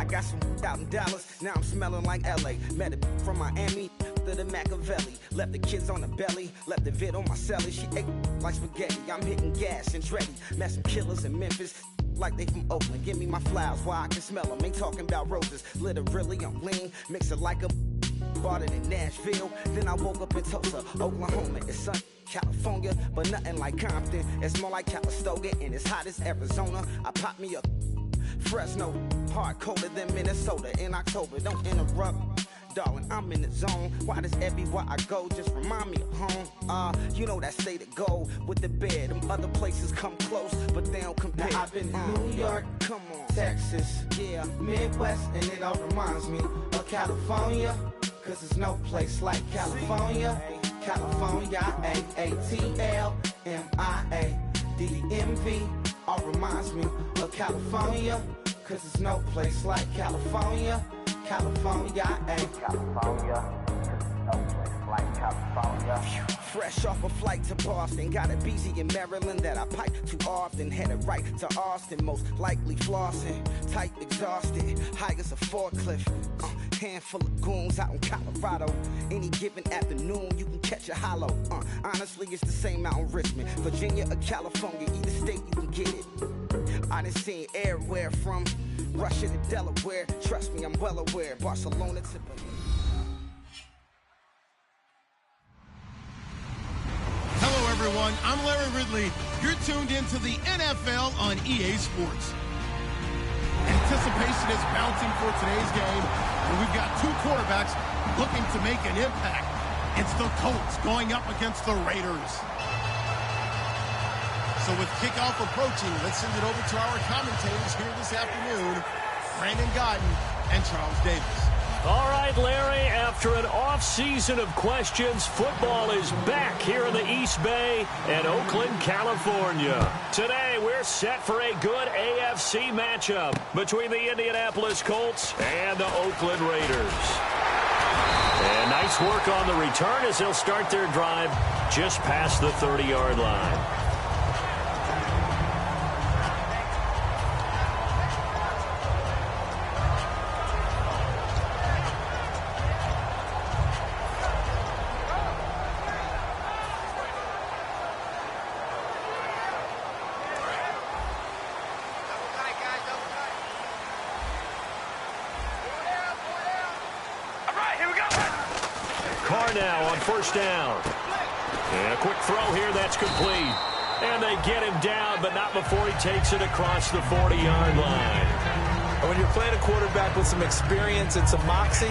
got some out in Dallas, now I'm smelling like LA. Met a from Miami to the Machiavelli. Left the kids on the belly, left the vid on my celly. She ate like spaghetti, I'm hitting gas and Dreddy. Met some killers in Memphis, like they from Oakland. Give me my flowers while I can smell them. Ain't talking about roses, literally I'm lean. Mix it like a bought it in Nashville. Then I woke up in Tulsa, Oklahoma. It's sunny, California, but nothing like Compton. It's more like Calistoga and it's hot as Arizona. I pop me a Fresno, hard colder than Minnesota in October. Don't interrupt, darling, I'm in the zone. Why does everywhere I go just remind me of home? You know that state of gold with the bed. Them other places come close, but they don't compare. Now I've been in New York, come on, Texas, yeah, Midwest, and it all reminds me of California. Cause there's no place like California. California, A-A-T-L-M-I-A-D-D-M-V. All reminds me of California. Cause there's no place like California. California, California. No place like California. Fresh off a flight to Boston, got a BZ in Maryland that I pipe too often. Headed right to Austin, most likely flossing. Tight, exhausted, high as a forklift. Handful of goons out in Colorado. Any given afternoon, you can catch a hollow. Honestly, it's the same out in Richmond, Virginia or California. Either state, you can get it. I done seen everywhere from Russia to Delaware. Trust me, I'm well aware. Barcelona to Berlin. Hello, everyone. I'm Larry Ridley. You're tuned into the NFL on EA Sports. Anticipation is mounting for today's game, and we've got two quarterbacks looking to make an impact. It's the Colts going up against the Raiders. So with kickoff approaching, let's send it over to our commentators here this afternoon, Brandon Godden and Charles Davis. All right, Larry, after an off-season of questions, football is back here in the East Bay and Oakland, California. Today, we're set for a good AFC matchup between the Indianapolis Colts and the Oakland Raiders. And nice work on the return as they'll start their drive just past the 30-yard line. Now on first down. And a quick throw here, that's complete. And they get him down, but not before he takes it across the 40-yard line. When you're playing a quarterback with some experience and some moxie,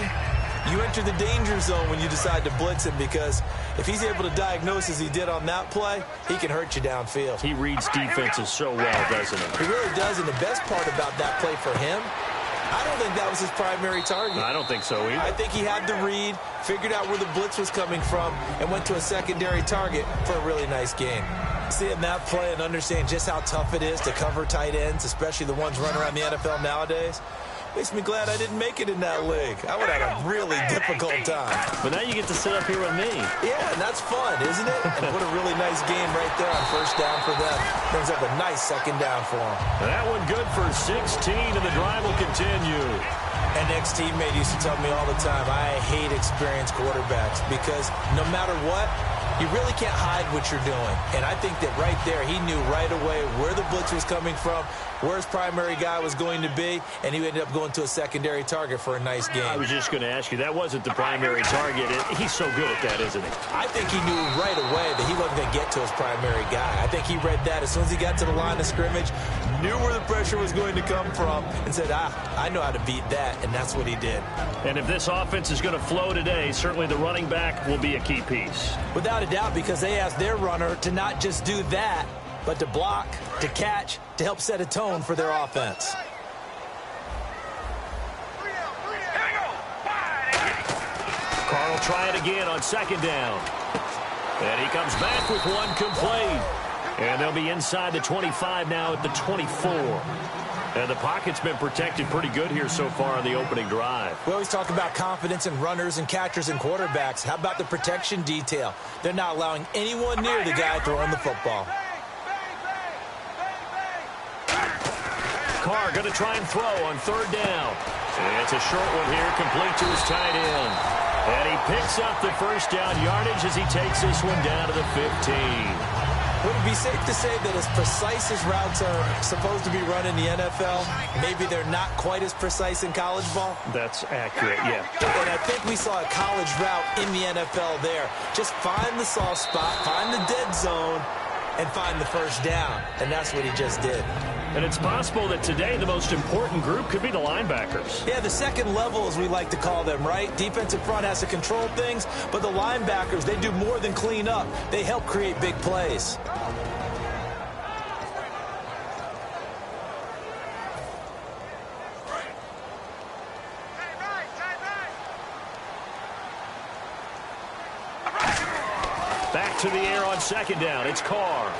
you enter the danger zone when you decide to blitz him, because if he's able to diagnose as he did on that play, he can hurt you downfield. He reads defenses so well, doesn't he? He really does, and the best part about that play for him, I don't think that was his primary target. I don't think so either. I think he had the read, figured out where the blitz was coming from, and went to a secondary target for a really nice gain. Seeing that play and understanding just how tough it is to cover tight ends, especially the ones running around the NFL nowadays, makes me glad I didn't make it in that league. I would have had a really difficult time. But now you get to sit up here with me. Yeah, and that's fun, isn't it? And what a really nice game right there on first down for them. Brings up a nice second down for them. And that one good for 16, and the drive will continue. An ex-teammate used to tell me all the time, I hate experienced quarterbacks because no matter what, you really can't hide what you're doing. And I think that right there, he knew right away where the blitz was coming from, where his primary guy was going to be, and he ended up going to a secondary target for a nice game. I was just going to ask you, that wasn't the primary target. He's so good at that, isn't he? I think he knew right away that he wasn't going to get to his primary guy. I think he read that as soon as he got to the line of scrimmage, knew where the pressure was going to come from, and said, I know how to beat that, and that's what he did. And if this offense is going to flow today, certainly the running back will be a key piece. Without a doubt, because they asked their runner to not just do that, but to block, to catch, to help set a tone for their offense. Carr will try it again on second down. And he comes back with one complete. And they'll be inside the 25 now at the 24. And the pocket's been protected pretty good here so far on the opening drive. We always talk about confidence in runners and catchers and quarterbacks. How about the protection detail? They're not allowing anyone near the guy throwing the football. Carr going to try and throw on third down. It's a short one here, complete to his tight end. And he picks up the first down yardage as he takes this one down to the 15. Would it be safe to say that as precise as routes are supposed to be run in the NFL, maybe they're not quite as precise in college ball? That's accurate, yeah. And I think we saw a college route in the NFL there. Just find the soft spot, find the dead zone, and find the first down. And that's what he just did. And it's possible that today the most important group could be the linebackers. Yeah, the second level, as we like to call them, right? Defensive front has to control things, but the linebackers, they do more than clean up. They help create big plays. Back to the air on second down. It's Carr.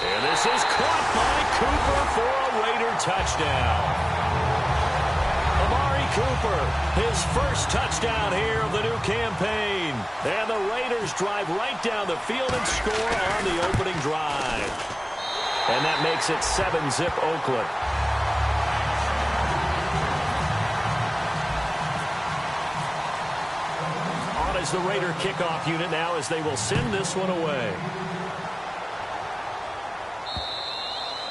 And this is caught by Cooper for a Raider touchdown. Amari Cooper, his first touchdown here of the new campaign. And the Raiders drive right down the field and score on the opening drive. And that makes it 7-zip Oakland. On is the Raider kickoff unit now as they will send this one away.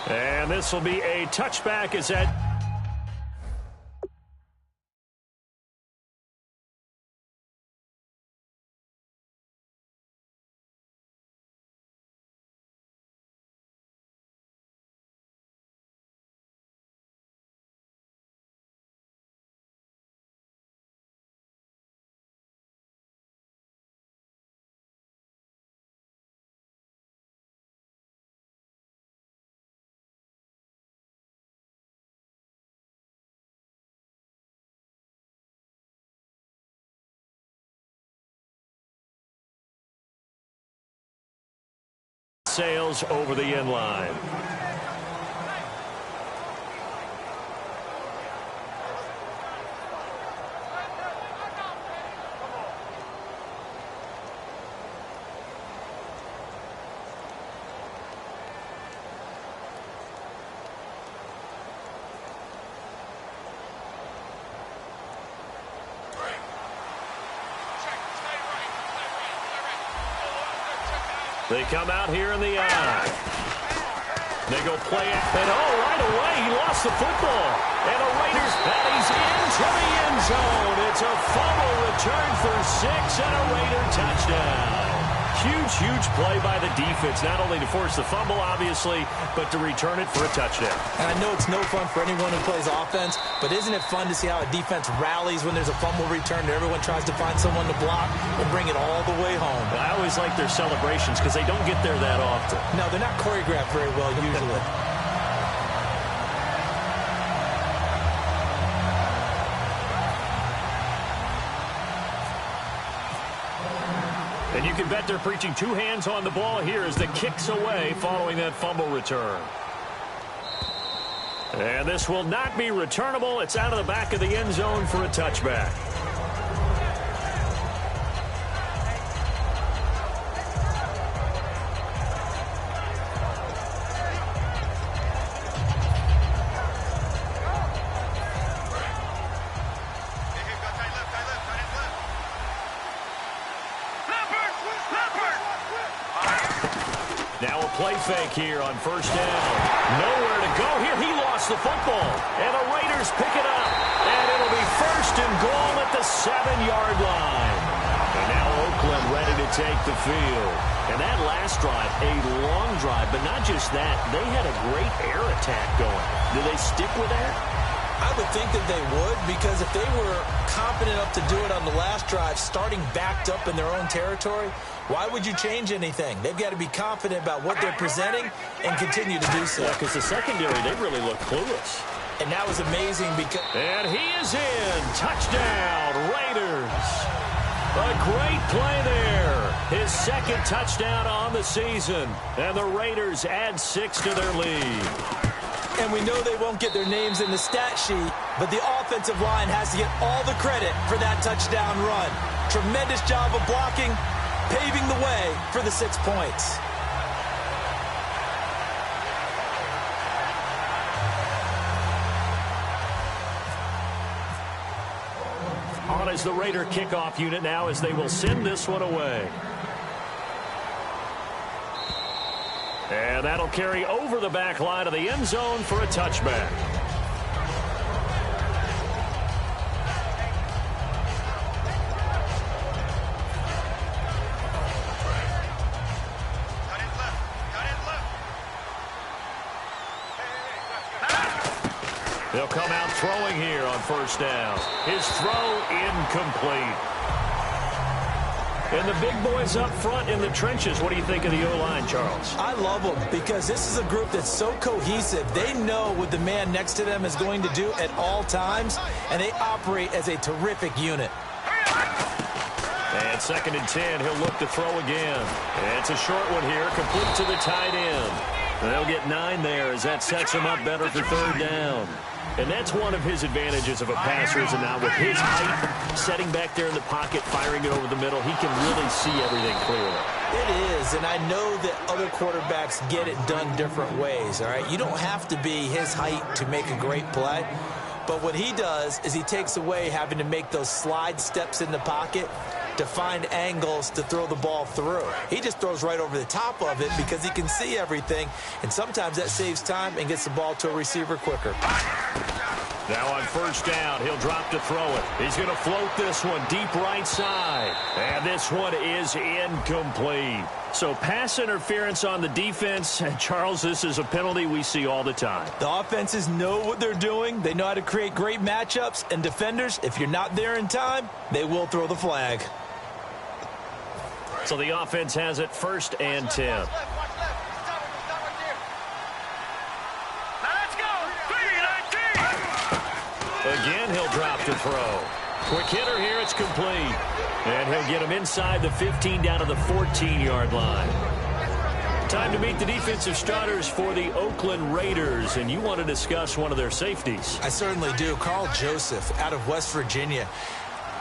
And this will be a touchback as that... sails over the end line. They come out here in the eye. They go play it. And right away, he lost the football. And the Raiders, he's into the end zone. It's a fumble return for 6 and a Raider touchdown. Huge play by the defense, not only to force the fumble, obviously, but to return it for a touchdown. And I know it's no fun for anyone who plays offense, but isn't it fun to see how a defense rallies when there's a fumble return and everyone tries to find someone to block and bring it all the way home? I always like their celebrations because they don't get there that often. No, they're not choreographed very well usually. And you can bet they're preaching two hands on the ball here as the kick's away following that fumble return. And this will not be returnable. It's out of the back of the end zone for a touchback. Now a play fake here on first down. Nowhere to go here. He lost the football. And the Raiders pick it up. And it'll be first and goal at the 7-yard line. And now Oakland ready to take the field. And that last drive, a long drive. But not just that, they had a great air attack going. Do they stick with that? I would think that they would, because if they were confident enough to do it on the last drive, starting backed up in their own territory, why would you change anything? They've got to be confident about what they're presenting and continue to do so. Yeah, because the secondary, they really look clueless. And that was amazing because... And he is in. Touchdown, Raiders. A great play there. His second touchdown on the season. And the Raiders add 6 to their lead. And we know they won't get their names in the stat sheet, but the offensive line has to get all the credit for that touchdown run. Tremendous job of blocking, paving the way for the 6 points. down as the Raider kickoff unit now as they will send this one away. And that'll carry over the back line of the end zone for a touchback. He'll come out throwing here on first down. His throw incomplete. And the big boys up front in the trenches. What do you think of the O-line, Charles? I love them because this is a group that's so cohesive. They know what the man next to them is going to do at all times, and they operate as a terrific unit. And 2nd and 10, he'll look to throw again. And it's a short one here, complete to the tight end. And they'll get 9 there as that sets him up better for 3rd down. And that's one of his advantages of a passer, is now with his height, setting back there in the pocket, firing it over the middle, he can really see everything clearly. It is, and I know that other quarterbacks get it done different ways, all right? You don't have to be his height to make a great play. But what he does is he takes away having to make those slide steps in the pocket to find angles to throw the ball through. He just throws right over the top of it because he can see everything, and sometimes that saves time and gets the ball to a receiver quicker. Now on first down, he'll drop to throw it. He's going to float this one deep right side. And this one is incomplete. So pass interference on the defense. And Charles, this is a penalty we see all the time. The offenses know what they're doing. They know how to create great matchups. And defenders, if you're not there in time, they will throw the flag. So the offense has it 1st and 10. Again, he'll drop to throw. Quick hitter here, it's complete. And he'll get him inside the 15 down to the 14-yard line. Time to meet the defensive starters for the Oakland Raiders, and you want to discuss one of their safeties. I certainly do. Carl Joseph out of West Virginia.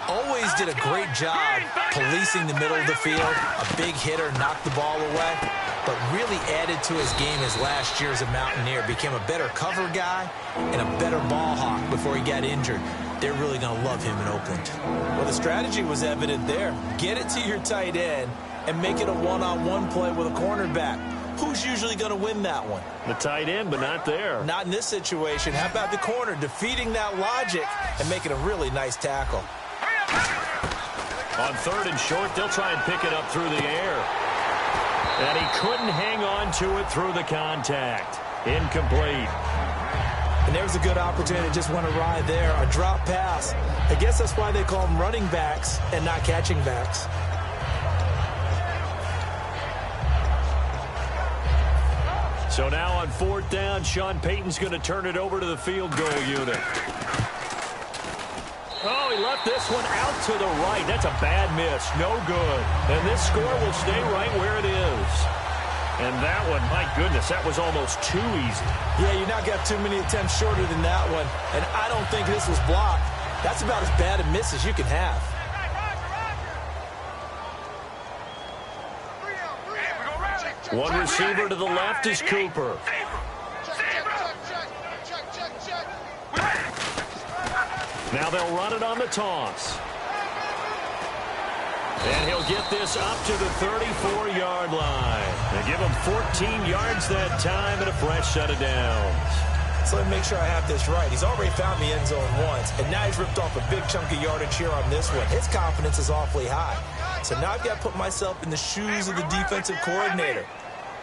Always did a great job policing the middle of the field. A big hitter, knocked the ball away, but really added to his game as last year as a Mountaineer. Became a better cover guy and a better ball hawk before he got injured. They're really going to love him in Oakland. Well, the strategy was evident there. Get it to your tight end and make it a one-on-one play with a cornerback. Who's usually going to win that one? The tight end, but not there. Not in this situation. How about the corner defeating that logic and making a really nice tackle? On 3rd and short, they'll try and pick it up through the air. And he couldn't hang on to it through the contact. Incomplete. And there's a good opportunity. Just went awry there. A drop pass. I guess that's why they call them running backs and not catching backs. So now on 4th down, Sean Payton's going to turn it over to the field goal unit. Oh, he left this one out to the right. That's a bad miss. No good. And this score will stay right where it is. And that one, my goodness, that was almost too easy. Yeah, you're not got too many attempts shorter than that one. And I don't think this was blocked. That's about as bad a miss as you can have. One receiver to the left is Cooper. Now they'll run it on the toss. And he'll get this up to the 34-yard line. They give him 14 yards that time and a fresh set of downs. So let me make sure I have this right. He's already found the end zone once, and now he's ripped off a big chunk of yardage here on this one. His confidence is awfully high. So now I've got to put myself in the shoes of the defensive coordinator.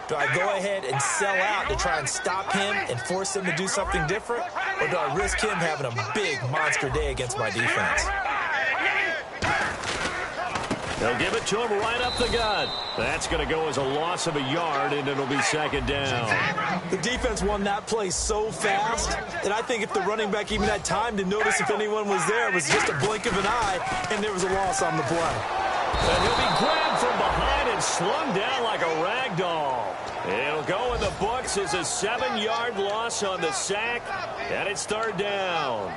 Do I go ahead and sell out to try and stop him and force him to do something different? Or do I risk him having a big monster day against my defense? They'll give it to him right up the gut. That's going to go as a loss of a yard, and it'll be 2nd down. The defense won that play so fast that I think if the running back even had time to notice if anyone was there, it was just a blink of an eye, and there was a loss on the play. And he'll be grabbed from behind and slung down like a rag doll. It'll go in the books as a 7-yard loss on the sack, and it's 3rd down.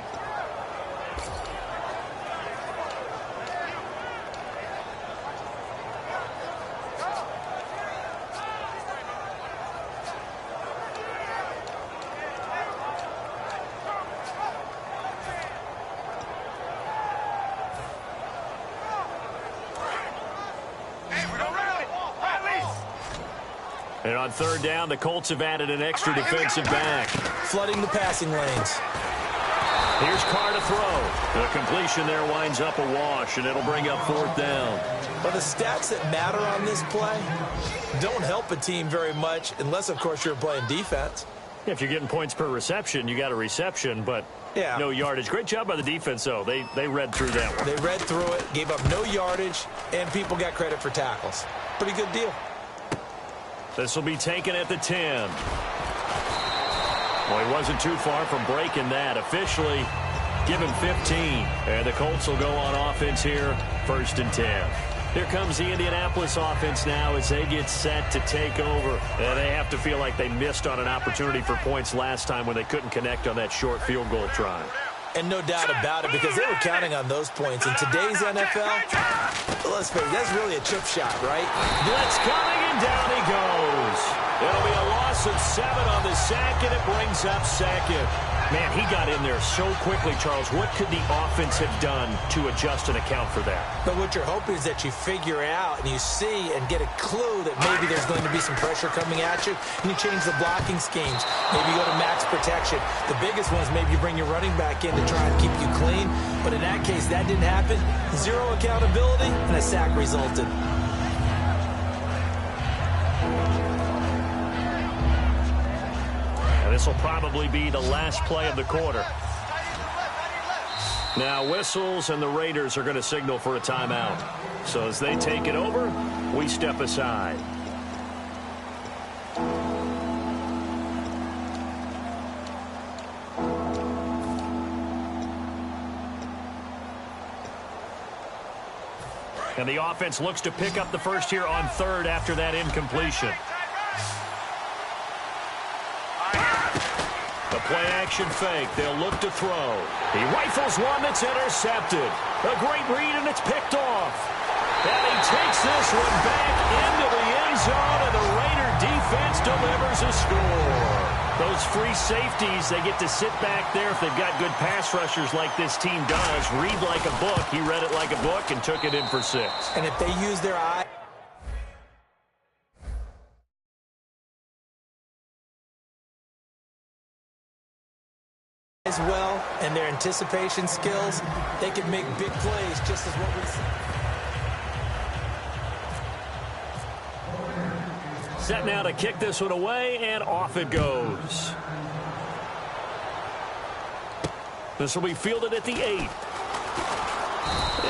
And on third down, the Colts have added an extra defensive back. Flooding the passing lanes. Here's Carr to throw. The completion there winds up a wash, and it'll bring up fourth down. Well, the stats that matter on this play don't help a team very much unless, of course, you're playing defense. If you're getting points per reception, you got a reception, but no yardage. Great job by the defense, though. They read through that one. They read through it, gave up no yardage, and people got credit for tackles. Pretty good deal. This will be taken at the 10. Well, he wasn't too far from breaking that. Officially, give him 15. And the Colts will go on offense here, 1st and 10. Here comes the Indianapolis offense now as they get set to take over. And they have to feel like they missed on an opportunity for points last time when they couldn't connect on that short field goal try. And no doubt about it, because they were counting on those points. In today's NFL, let's face it, that's really a chip shot, right? Blitz coming, and down he goes. It'll be a loss of 7 on the sack, and it brings up 2nd. Man, he got in there so quickly, Charles. What could the offense have done to adjust and account for that? But what you're hoping is that you figure out and you see and get a clue that maybe there's going to be some pressure coming at you, and you change the blocking schemes. Maybe you go to max protection. The biggest one is maybe you bring your running back in to try and keep you clean. But in that case, that didn't happen. 0 accountability, and a sack resulted. This will probably be the last play of the quarter. Now whistles, and the Raiders are going to signal for a timeout. So as they take it over, we step aside. And the offense looks to pick up the first here on 3rd after that incompletion. The play-action fake. They'll look to throw. He rifles one that's intercepted. A great read, and it's picked off. And he takes this one back into the end zone, and the Raider defense delivers a score. Those free safeties, they get to sit back there if they've got good pass rushers like this team does. Read like a book. He read it like a book and took it in for 6. And if they use their eye as well, and their anticipation skills, they can make big plays just as what we see. Set now to kick this one away, and off it goes. This will be fielded at the 8.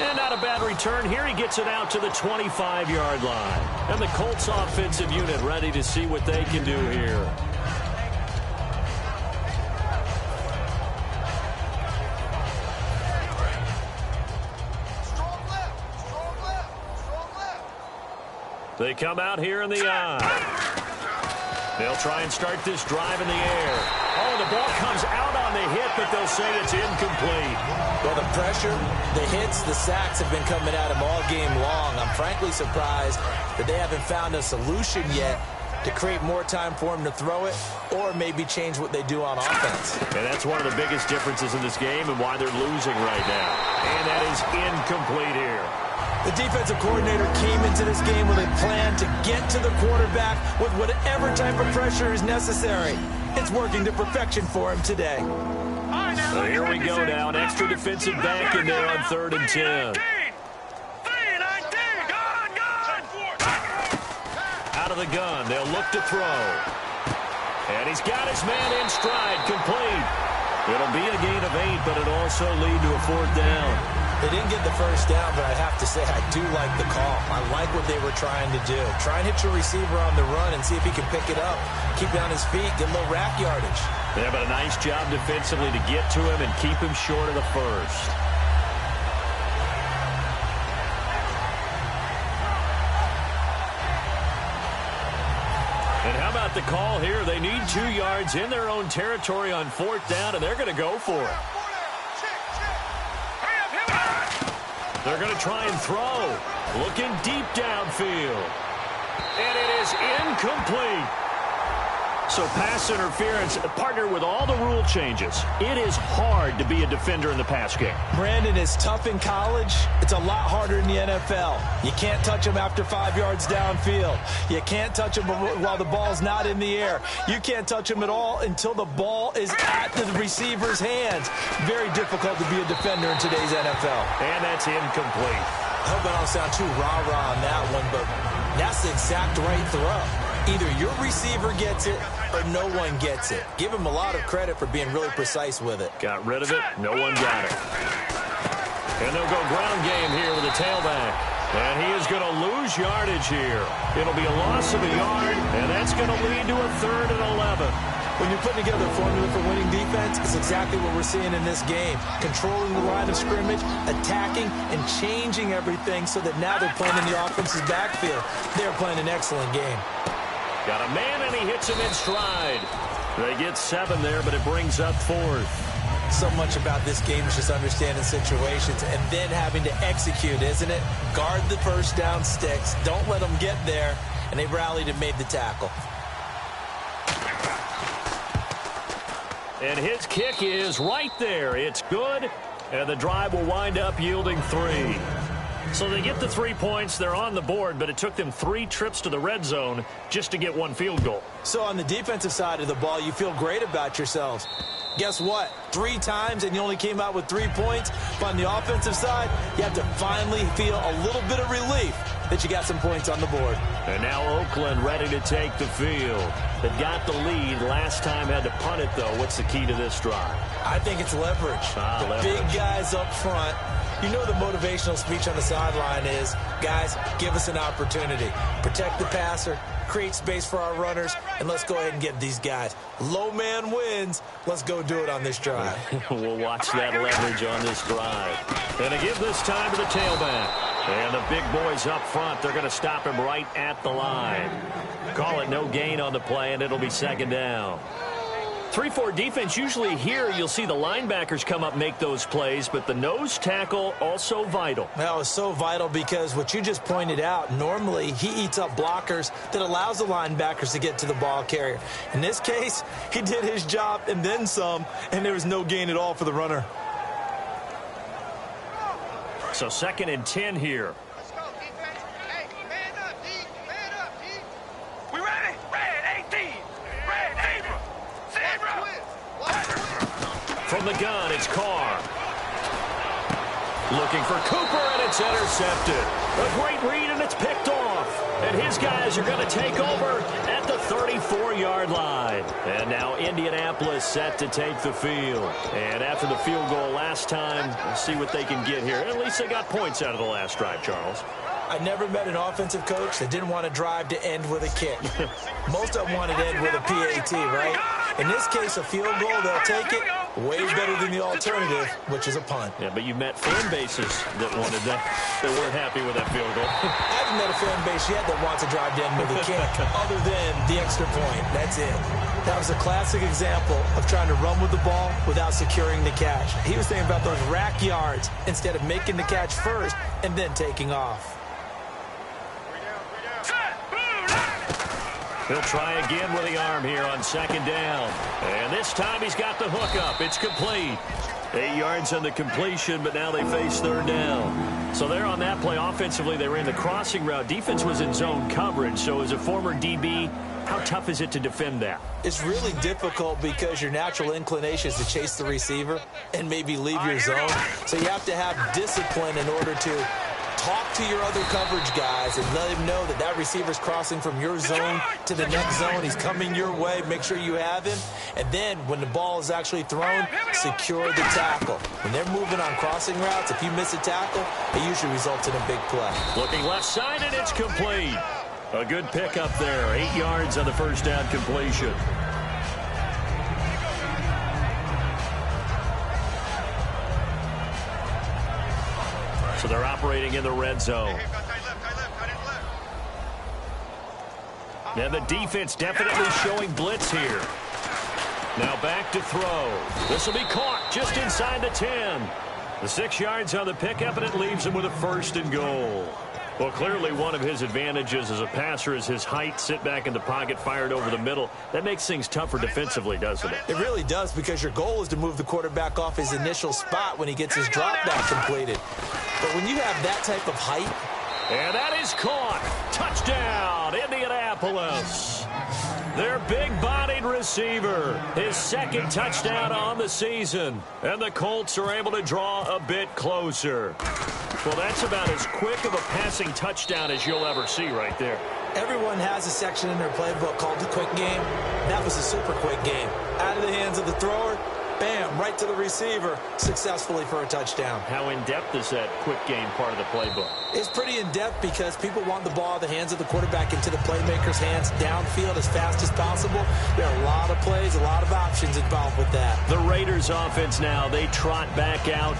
And not a bad return here. He gets it out to the 25-yard line. And the Colts offensive unit ready to see what they can do here. They come out here in the eye. They'll try and start this drive in the air. Oh, the ball comes out on the hit, but they'll say it's incomplete. Well, the pressure, the hits, the sacks have been coming at him all game long. I'm frankly surprised that they haven't found a solution yet to create more time for him to throw it or maybe change what they do on offense. And that's one of the biggest differences in this game and why they're losing right now. And that is incomplete here. The defensive coordinator came into this game with a plan to get to the quarterback with whatever type of pressure is necessary. It's working to perfection for him today. So here we go now. An extra defensive back in there on 3rd and 10. Out of the gun. They'll look to throw. And he's got his man in stride. Complete. It'll be a gain of 8, but it'll also lead to a 4th down. They didn't get the first down, but I have to say I do like the call. I like what they were trying to do. Try and hit your receiver on the run and see if he can pick it up. Keep it on his feet, get a little rack yardage. Yeah, but a nice job defensively to get to him and keep him short of the first. And how about the call here? They need 2 yards in their own territory on 4th down, and they're going to go for it. They're going to try and throw. Looking deep downfield. And it is incomplete. So pass interference, partnered with all the rule changes. It is hard to be a defender in the pass game. Brandon, is tough in college. It's a lot harder in the NFL. You can't touch him after 5 yards downfield. You can't touch him while the ball's not in the air. You can't touch him at all until the ball is at the receiver's hands. Very difficult to be a defender in today's NFL. And that's incomplete. I hope I don't sound too rah-rah on that one, but that's the exact right throw. Either your receiver gets it or no one gets it. Give him a lot of credit for being really precise with it. Got rid of it. No one got it. And they'll go ground game here with a tailback. And he is going to lose yardage here. It'll be a loss of a yard, and that's going to lead to a 3rd and 11. When you're putting together a formula for winning defense, it's exactly what we're seeing in this game. Controlling the line of scrimmage, attacking, and changing everything so that now they're playing in the offense's backfield. They're playing an excellent game. Got a man, and he hits him in stride. They get 7 there, but it brings up 4th. So much about this game is just understanding situations and then having to execute, isn't it? Guard the first down sticks. Don't let them get there. And they rallied and made the tackle. And his kick is right there. It's good, and the drive will wind up yielding 3. So they get the 3 points. They're on the board, but it took them 3 trips to the red zone just to get 1 field goal. So on the defensive side of the ball, you feel great about yourselves. Guess what? 3 times, and you only came out with 3 points. But on the offensive side, you have to finally feel a little bit of relief that you got some points on the board. And now Oakland ready to take the field. They've got the lead. Last time had to punt it, though. What's the key to this drive? I think it's leverage. The big guys up front. You know the motivational speech on the sideline is, guys, give us an opportunity. Protect the passer, create space for our runners, and let's go ahead and get these guys. Low man wins. Let's go do it on this drive. We'll watch that leverage on this drive. And to give this time to the tailback. And the big boys up front, they're going to stop him right at the line. Call it no gain on the play, and it'll be 2nd down. 3-4 defense, usually here you'll see the linebackers come up make those plays, but the nose tackle also vital. That was so vital because what you just pointed out, normally he eats up blockers that allows the linebackers to get to the ball carrier. In this case, he did his job and then some, and there was no gain at all for the runner. So 2nd and 10 here. Let's go, defense. Hey, man up, D. Man up, D. We ready? Red 18. Red Zebra. From the gun, it's Carr. Looking for Cooper, and it's intercepted. A great read, and it's picked off. And his guys are going to take over at the 34-yard line. And now Indianapolis set to take the field. And after the field goal last time, we'll see what they can get here. At least they got points out of the last drive, Charles. I never met an offensive coach that didn't want to drive to end with a kick. Most of them wanted to end with a PAT, right? In this case, a field goal, they'll take it. Way better than the alternative, which is a punt. Yeah, but you've met fan bases that wanted that, that weren't happy with that field goal. I haven't met a fan base yet that wants to drive to end with a kick, other than the extra point. That's it. That was a classic example of trying to run with the ball without securing the catch. He was thinking about those rack yards instead of making the catch first and then taking off. He'll try again with the arm here on 2nd down. And this time he's got the hook up. It's complete. 8 yards on the completion, but now they face 3rd down. So they're on that play. Offensively, they ran the crossing route. Defense was in zone coverage. So as a former DB, how tough is it to defend that? It's really difficult because your natural inclination is to chase the receiver and maybe leave your zone. So you have to have discipline in order to talk to your other coverage guys and let him know that that receiver's crossing from your zone to the next zone. He's coming your way. Make sure you have him. And then when the ball is actually thrown, secure the tackle. When they're moving on crossing routes, if you miss a tackle, it usually results in a big play. Looking left side, and it's complete. A good pickup there. 8 yards on the first down completion. So they're operating in the red zone. And the defense definitely showing blitz here. Now back to throw. This will be caught just inside the 10. The 6 yards on the pickup, and it leaves him with a 1st and goal. Well, clearly one of his advantages as a passer is his height. Sit back in the pocket, fired over the middle. That makes things tougher defensively, doesn't it? It really does, because your goal is to move the quarterback off his initial spot when he gets his drop back completed. But when you have that type of height... And that is caught. Touchdown, Indianapolis. Their big-bodied receiver, his second touchdown on the season. And the Colts are able to draw a bit closer. Well, that's about as quick of a passing touchdown as you'll ever see right there. Everyone has a section in their playbook called the quick game. That was a super quick game. Out of the hands of the thrower, bam, right to the receiver, successfully for a touchdown. How in-depth is that quick game part of the playbook? It's pretty in-depth because people want the ball out of the hands of the quarterback into the playmaker's hands downfield as fast as possible. There are a lot of plays, a lot of options involved with that. The Raiders offense now, they trot back out.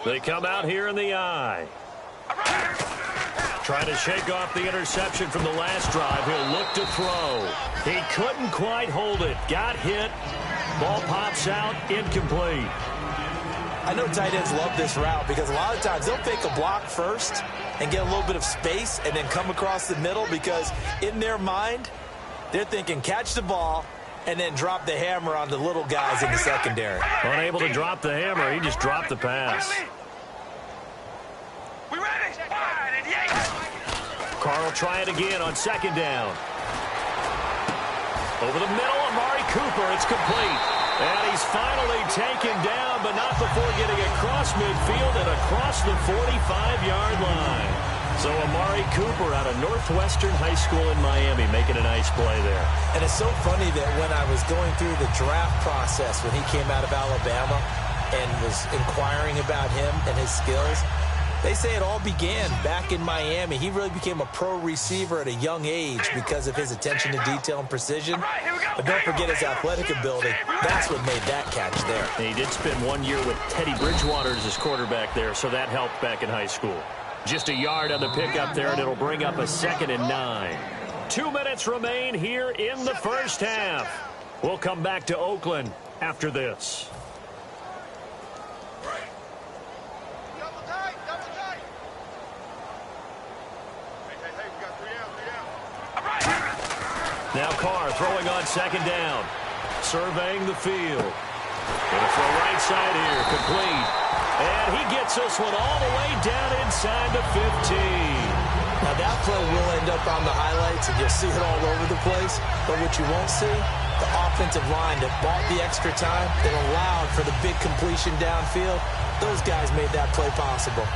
They come out here in the eye. Trying to shake off the interception from the last drive. He'll look to throw. He couldn't quite hold it. Got hit. Ball pops out. Incomplete. I know tight ends love this route because a lot of times they'll fake a block first and get a little bit of space and then come across the middle, because in their mind, they're thinking catch the ball and then drop the hammer on the little guys in the secondary. Unable to drop the hammer. He just dropped the pass. We ready? Wide and yank. Carl try it again on second down. Over the middle, Amari Cooper. It's complete. And he's finally taken down, but not before getting across midfield and across the 45-yard line. So Amari Cooper out of Northwestern High School in Miami making a nice play there. And it's so funny that when I was going through the draft process when he came out of Alabama and was inquiring about him and his skills, they say it all began back in Miami. He really became a pro receiver at a young age because of his attention to detail and precision. But don't forget his athletic ability. That's what made that catch there. And he did spend 1 year with Teddy Bridgewater as his quarterback there, so that helped back in high school. Just a yard on the pickup there, and it'll bring up a 2nd and 9. 2 minutes remain here in the first half. We'll come back to Oakland after this. Now Carr throwing on second down. Surveying the field. Gonna throw right side here. Complete. And he gets this one all the way down inside the 15. Now that play will end up on the highlights, and you'll see it all over the place. But what you won't see, the offensive line that bought the extra time, that allowed for the big completion downfield, those guys made that play possible.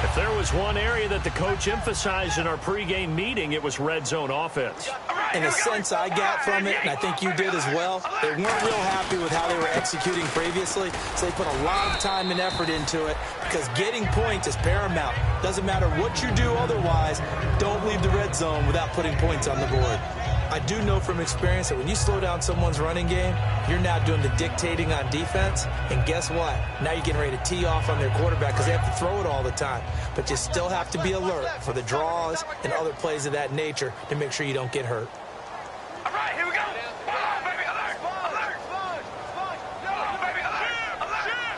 If there was one area that the coach emphasized in our pregame meeting, it was red zone offense. In a sense I got from it, and I think you did as well, they weren't real happy with how they were executing previously, so they put a lot of time and effort into it, because getting points is paramount. Doesn't matter what you do otherwise, don't leave the red zone without putting points on the board. I do know from experience that when you slow down someone's running game, you're now doing the dictating on defense, and guess what? Now you're getting ready to tee off on their quarterback because they have to throw it all the time. But you still have to be alert for the draws and other plays of that nature to make sure you don't get hurt. All right, here we go. Come on, baby, alert, alert. Come on, baby, alert, alert.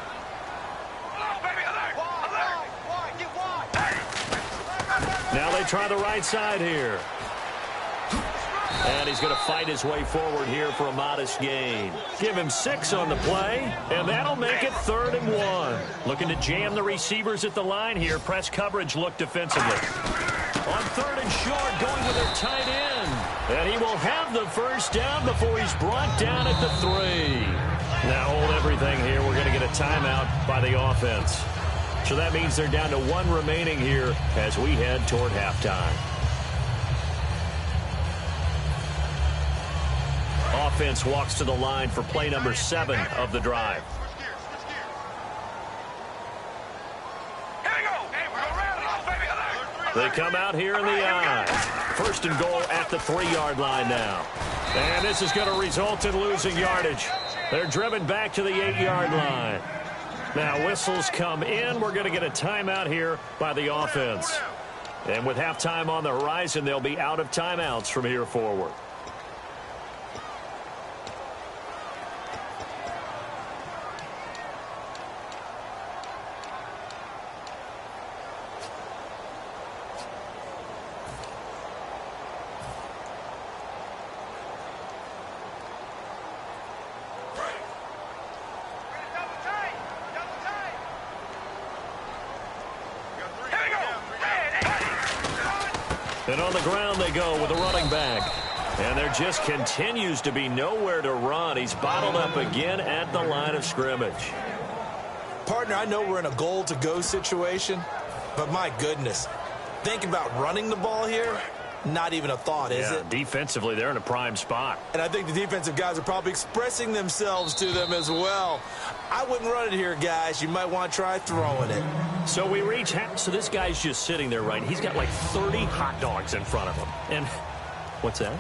Come on, baby, alert, alert. Get wide. Now they try the right side here. And he's going to fight his way forward here for a modest gain. Give him 6 on the play, and that'll make it 3rd and 1. Looking to jam the receivers at the line here. Press coverage look defensively. On 3rd and short, going with their tight end. And he will have the first down before he's brought down at the 3. Now hold everything here. We're going to get a timeout by the offense. So that means they're down to 1 remaining here as we head toward halftime. Offense walks to the line for play number 7 of the drive. They come out here in the eye. 1st and goal at the 3-yard line now. And this is going to result in losing yardage. They're driven back to the 8-yard line. Now whistles come in. We're going to get a timeout here by the offense. And with halftime on the horizon, they'll be out of timeouts from here forward. And on the ground they go with a running back. And there just continues to be nowhere to run. He's bottled up again at the line of scrimmage. Partner, I know we're in a goal-to-go situation, but my goodness, thinking about running the ball here, not even a thought, is it? Defensively, they're in a prime spot. And I think the defensive guys are probably expressing themselves to them as well. I wouldn't run it here, guys. You might want to try throwing it. So we reach half. So this guy's just sitting there, right? He's got like 30 hot dogs in front of him. And what's that?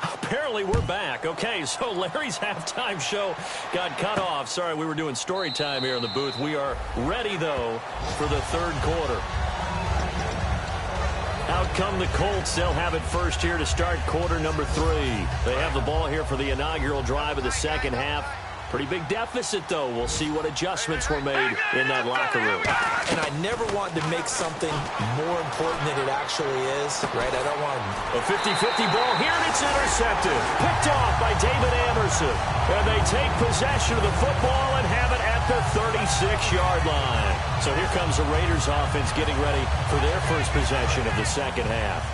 Apparently we're back. Okay, so Larry's halftime show got cut off. Sorry, we were doing story time here in the booth. We are ready, though, for the third quarter. Out come the Colts. They'll have it first here to start quarter number 3. They have the ball here for the inaugural drive of the second half. Pretty big deficit, though. We'll see what adjustments were made in that locker room. And I never want to make something more important than it actually is, right? I don't want a 50-50 ball here, and it's intercepted. Picked off by David Anderson. And they take possession of the football and have it at the 36-yard line. So here comes the Raiders offense getting ready for their first possession of the second half.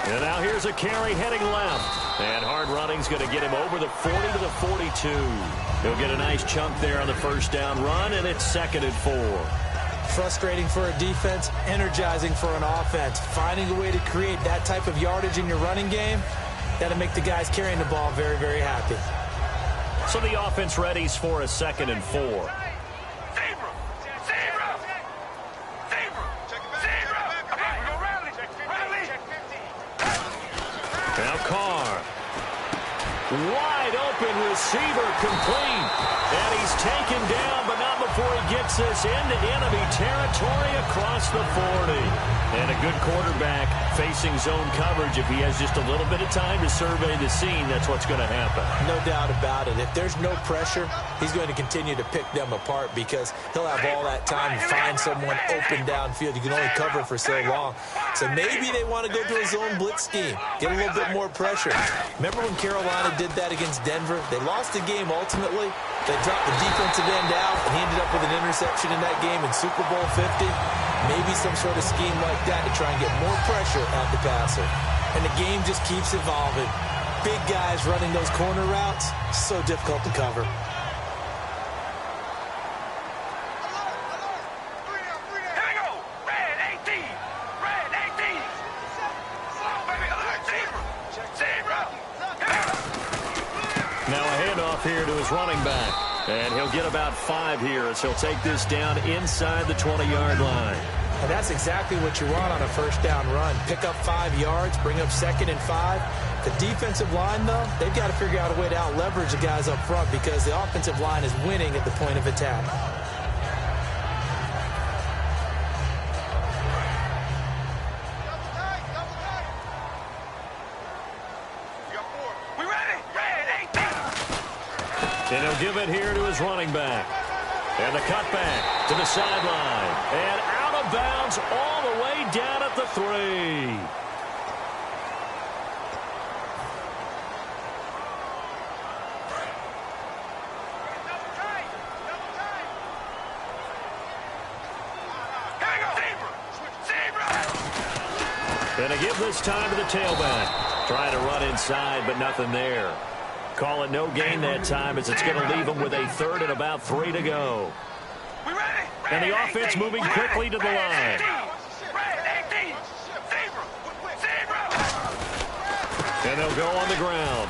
And now here's a carry heading left. And hard running's going to get him over the 40 to the 42. He'll get a nice chunk there on the first down run, and it's 2nd and 4. Frustrating for a defense, energizing for an offense. Finding a way to create that type of yardage in your running game, that'll make the guys carrying the ball very, very happy. So the offense readies for a 2nd and 4. Now Carr. Wide open receiver complete. And he's taken down, but not before he gets this into enemy territory across the 40. And a good quarterback facing zone coverage. If he has just a little bit of time to survey the scene, that's what's going to happen. No doubt about it. If there's no pressure, he's going to continue to pick them apart because he'll have all that time to find someone open downfield. You can only cover for so long. So maybe they want to go to a zone blitz scheme, get a little bit more pressure. Remember when Carolina did that against Denver? They lost the game ultimately. They dropped the defensive end out, and he ended up with an interception in that game in Super Bowl 50. Maybe some sort of scheme like that to try and get more pressure at the passer. And the game just keeps evolving. Big guys running those corner routes, so difficult to cover. Now a handoff here to his running back. And he'll get about 5 here as he'll take this down inside the 20-yard line. And that's exactly what you want on a first down run. Pick up 5 yards, bring up 2nd and 5. The defensive line, though, they've got to figure out a way to out-leverage the guys up front because the offensive line is winning at the point of attack. And he'll give it here to his running back. And the cutback to the sideline. And out of bounds all the way down at the 3. Gonna give this time to the tailback. Trying to run inside, but nothing there. Call it no gain that time as it's going to leave them with a 3rd and about 3 to go. And the offense moving quickly to the line. And they'll go on the ground.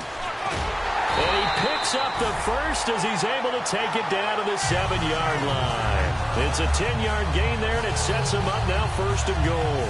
And he picks up the first as he's able to take it down to the 7-yard line. It's a 10-yard gain there, and it sets him up now 1st and goal.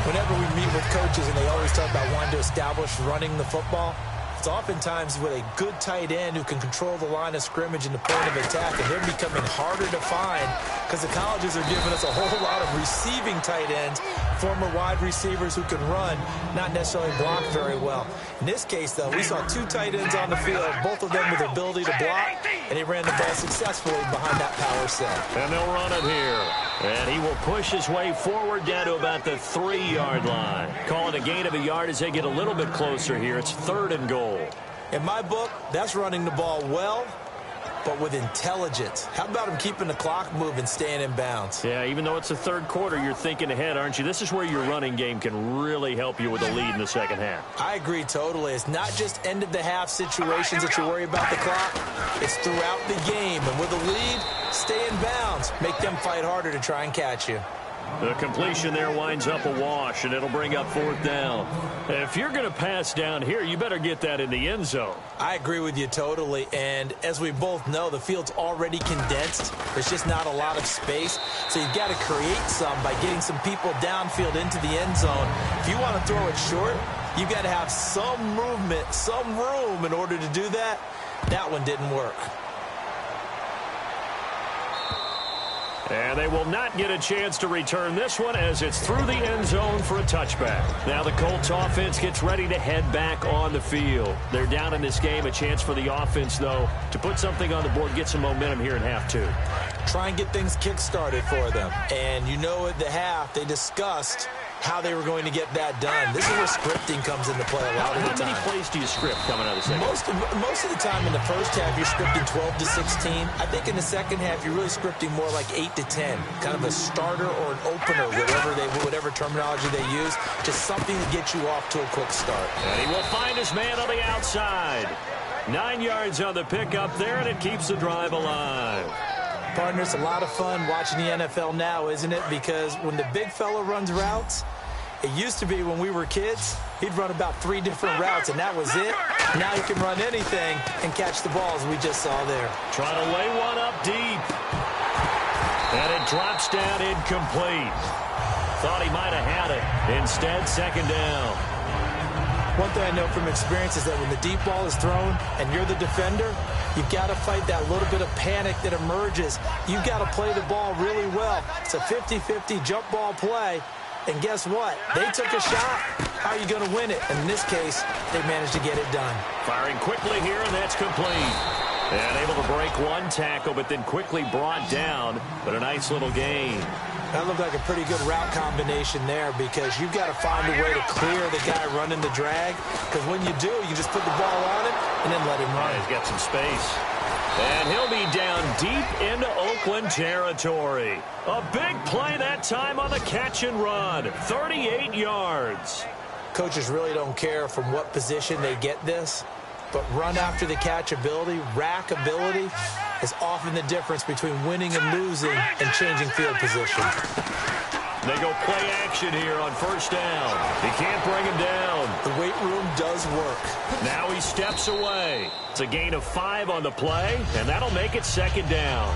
Whenever we meet with coaches and they always talk about wanting to establish running the football, it's oftentimes with a good tight end who can control the line of scrimmage and the point of attack, and they're becoming harder to find because the colleges are giving us a whole lot of receiving tight ends, former wide receivers who can run, not necessarily block very well. In this case, though, we saw two tight ends on the field, both of them with the ability to block, and they ran the ball successfully behind that power set. And they'll run it here. And he will push his way forward down to about the 3-yard line. Call it a gain of a yard as they get a little bit closer here. It's 3rd and goal. In my book, that's running the ball well, but with intelligence. How about him keeping the clock moving, staying in bounds? Yeah, even though it's the 3rd quarter, you're thinking ahead, aren't you? This is where your running game can really help you with a lead in the second half. I agree totally. It's not just end-of-the-half situations that you worry about the clock. It's throughout the game. And with a lead, stay in bounds. Make them fight harder to try and catch you. The completion there winds up a wash, and it'll bring up 4th down. If you're going to pass down here, you better get that in the end zone. I agree with you totally, and as we both know, the field's already condensed. There's just not a lot of space, so you've got to create some by getting some people downfield into the end zone. If you want to throw it short, you've got to have some movement, some room in order to do that. That one didn't work. And they will not get a chance to return this one as it's through the end zone for a touchback. Now the Colts offense gets ready to head back on the field. They're down in this game. A chance for the offense, though, to put something on the board, get some momentum here in half 2. Try and get things kick-started for them. And you know at the half, they discussed how they were going to get that done. This is where scripting comes into play a lot of the time. How many plays do you script coming out of the second? Most of the time in the first half, you're scripting 12 to 16. I think in the second half, you're really scripting more like 8 to 10. Kind of a starter or an opener, whatever terminology they use. Just something to get you off to a quick start. And he will find his man on the outside. 9 yards on the pickup there, and it keeps the drive alive. Partner, it's a lot of fun watching the NFL now, isn't it? Because when the big fella runs routes, it used to be when we were kids, he'd run about 3 different routes, and that was it. Now he can run anything and catch the balls we just saw there. Trying to lay one up deep. And it drops down incomplete. Thought he might have had it. Instead, 2nd down. One thing I know from experience is that when the deep ball is thrown and you're the defender, you've got to fight that little bit of panic that emerges. You've got to play the ball really well. It's a 50-50 jump ball play. And guess what? They took a shot. How are you going to win it? And in this case, they managed to get it done. Firing quickly here, and that's complete. And able to break one tackle, but then quickly brought down. But a nice little gain. That looked like a pretty good route combination there because you've got to find a way to clear the guy running the drag. Because when you do, you just put the ball on him and then let him run. He's got some space. And he'll be down deep into Oakland territory. A big play that time on the catch and run. 38 yards. Coaches really don't care from what position they get this. But run after the catch ability, rack ability, is often the difference between winning and losing and changing field position. They go play action here on 1st down. He can't bring him down. The weight room does work. Now he steps away. It's a gain of 5 on the play, and that'll make it 2nd down.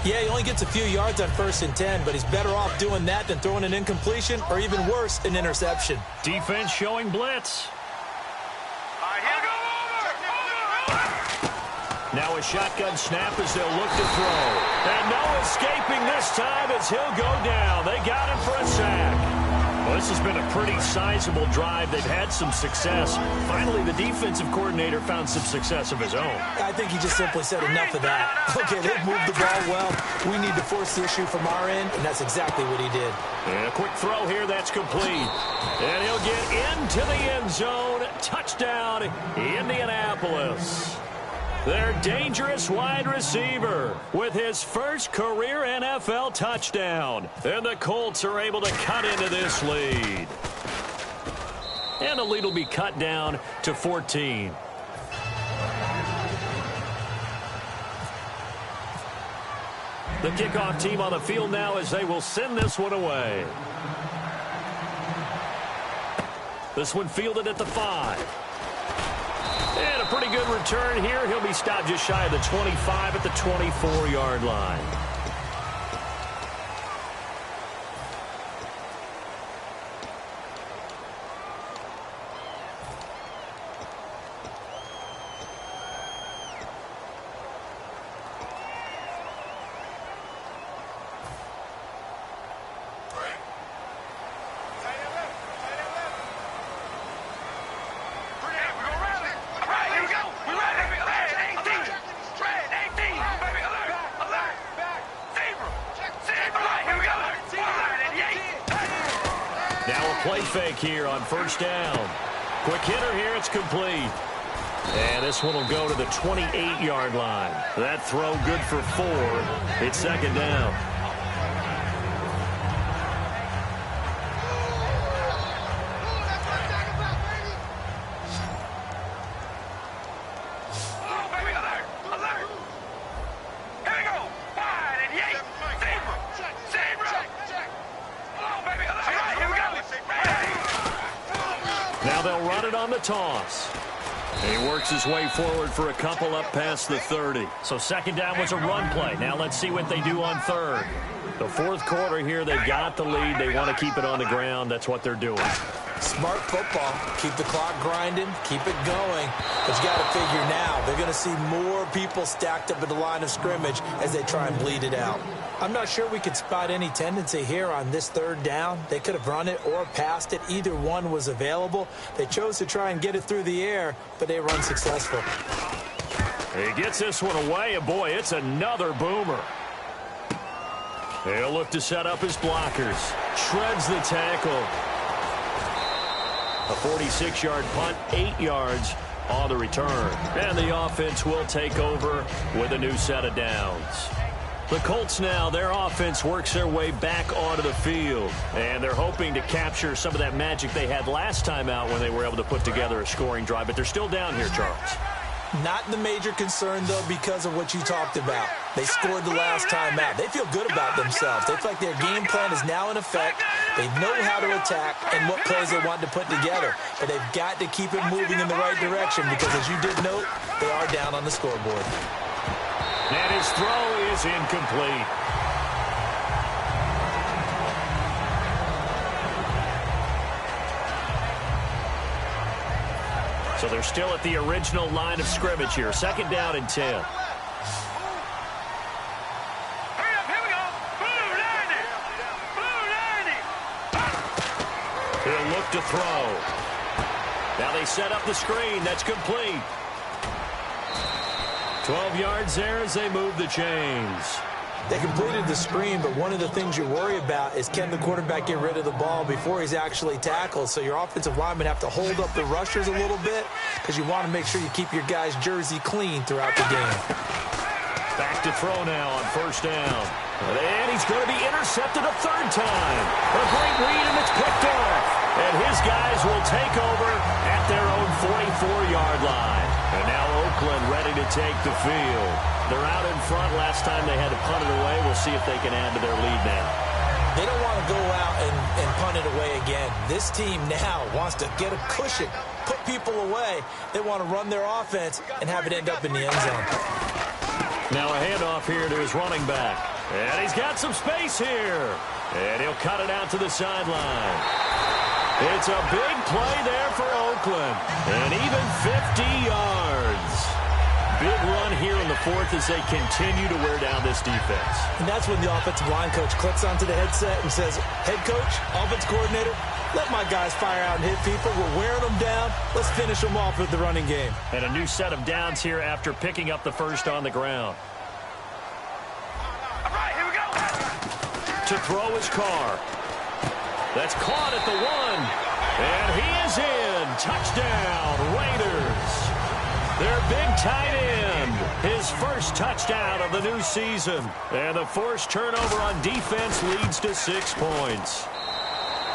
Yeah, he only gets a few yards on 1st and 10, but he's better off doing that than throwing an incompletion or even worse, an interception. Defense showing blitz. Now a shotgun snap as they'll look to throw. And no escaping this time as he'll go down. They got him for a sack. Well, this has been a pretty sizable drive. They've had some success. Finally, the defensive coordinator found some success of his own. I think he just simply said enough of that. Okay, they've moved the ball well. We need to force the issue from our end, and that's exactly what he did. And a quick throw here, that's complete. And he'll get into the end zone. Touchdown, Indianapolis. Their dangerous wide receiver with his first career NFL touchdown. And the Colts are able to cut into this lead. And the lead will be cut down to 14. The kickoff team on the field now as they will send this one away. This one fielded at the 5. And a pretty good return here. He'll be stopped just shy of the 25 at the 24-yard line. Now a play fake here on first down. Quick hitter here, it's complete. And this one will go to the 28-yard line. That throw good for 4. It's second down. Now they'll run it on the toss. And he works his way forward for a couple up past the 30. So second down was a run play. Now let's see what they do on third. The fourth quarter here, they've got the lead. They want to keep it on the ground. That's what they're doing. Smart football. Keep the clock grinding. Keep it going. But you got to figure now, they're going to see more people stacked up at the line of scrimmage as they try and bleed it out. I'm not sure we could spot any tendency here on this third down. They could have run it or passed it. Either one was available. They chose to try and get it through the air, but they were unsuccessful. He gets this one away, and boy, it's another boomer. He'll look to set up his blockers. Shreds the tackle. A 46-yard punt, 8 yards on the return. And the offense will take over with a new set of downs. The Colts now, their offense works their way back onto the field. And they're hoping to capture some of that magic they had last time out when they were able to put together a scoring drive. But they're still down here, Charles. Not the major concern, though, because of what you talked about. They scored the last time out. They feel good about themselves. They feel like their game plan is now in effect. They know how to attack and what plays they want to put together. But they've got to keep it moving in the right direction because, as you did note, they are down on the scoreboard. And his throw is incomplete. So they're still at the original line of scrimmage here. Second down and 10. He'll look to throw. Now they set up the screen. That's complete. 12 yards there as they move the chains. They completed the screen, but one of the things you worry about is can the quarterback get rid of the ball before he's actually tackled. So your offensive linemen have to hold up the rushers a little bit because you want to make sure you keep your guy's jersey clean throughout the game. Back to throw now on first down. And he's going to be intercepted a third time. A great read, and it's picked off. And his guys will take over at their own 44-yard line. And now Oakland ready to take the field. They're out in front. Last time they had to punt it away. We'll see if they can add to their lead now. They don't want to go out and punt it away again. This team now wants to get a cushion, put people away. They want to run their offense and have it end up in the end zone. Now a handoff here to his running back. And he's got some space here. And he'll cut it out to the sideline. It's a big play there for Oakland. And even 50 yards. Big run here in the fourth as they continue to wear down this defense. And that's when the offensive line coach clicks onto the headset and says, head coach, offense coordinator, let my guys fire out and hit people. We're wearing them down. Let's finish them off with the running game. And a new set of downs here after picking up the first on the ground. All right, here we go. To throw his car. That's caught at the 1. And he is in. Touchdown, Raiders. Their big tight end, his first touchdown of the new season. And the forced turnover on defense leads to 6 points.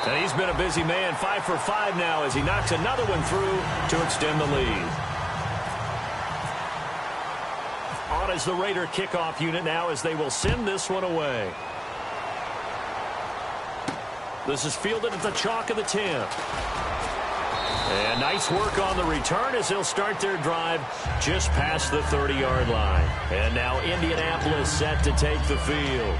And he's been a busy man, 5 for 5 now as he knocks another one through to extend the lead. On is the Raider kickoff unit now as they will send this one away. This is fielded at the chalk of the 10. And nice work on the return as they'll start their drive just past the 30-yard line. And now Indianapolis set to take the field.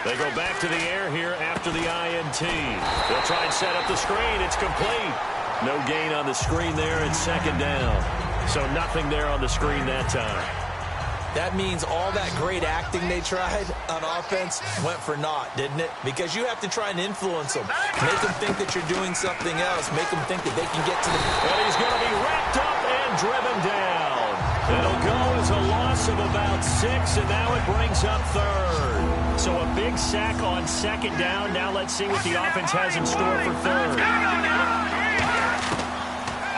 They go back to the air here after the INT. They'll try and set up the screen. It's complete. No gain on the screen there. It's second down. So nothing there on the screen that time. That means all that great acting they tried on offense went for naught, didn't it? Because you have to try and influence them. Make them think that you're doing something else. Make them think that they can get to the... And he's going to be wrapped up and driven down. It'll go as a loss of about 6, and now it brings up third. So a big sack on second down. Now let's see what the offense has in store for third.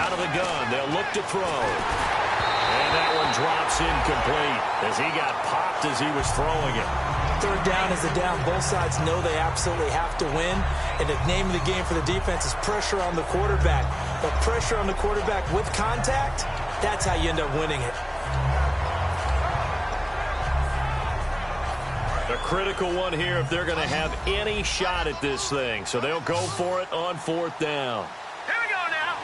Out of the gun, they'll look to throw. And that one drops incomplete as he got popped as he was throwing it. Third down is the down. Both sides know they absolutely have to win. And the name of the game for the defense is pressure on the quarterback. But pressure on the quarterback with contact, that's how you end up winning it. A critical one here if they're going to have any shot at this thing. So they'll go for it on fourth down. Here we go now.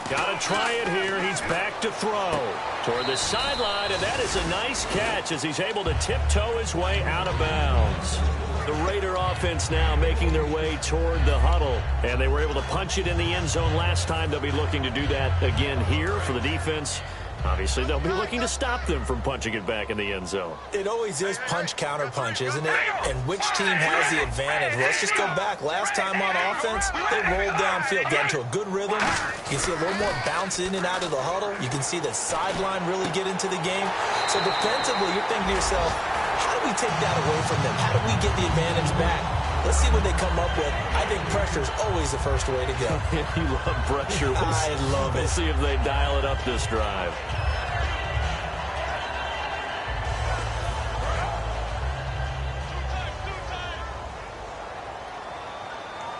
Got to try it here. He's back to throw toward the sideline, and that is a nice catch as he's able to tiptoe his way out of bounds. The Raider offense now making their way toward the huddle, and they were able to punch it in the end zone last time. They'll be looking to do that again here for the defense. Obviously, they'll be looking to stop them from punching it back in the end zone. It always is punch-counter-punch, isn't it? And which team has the advantage? Let's just go back. Last time on offense, they rolled downfield, got into a good rhythm. You can see a little more bounce in and out of the huddle. You can see the sideline really get into the game. So defensively, you're thinking to yourself, how do we take that away from them? How do we get the advantage back? Let's see what they come up with. I think pressure is always the first way to go. You love pressure. I love it. We'll see if they dial it up this drive.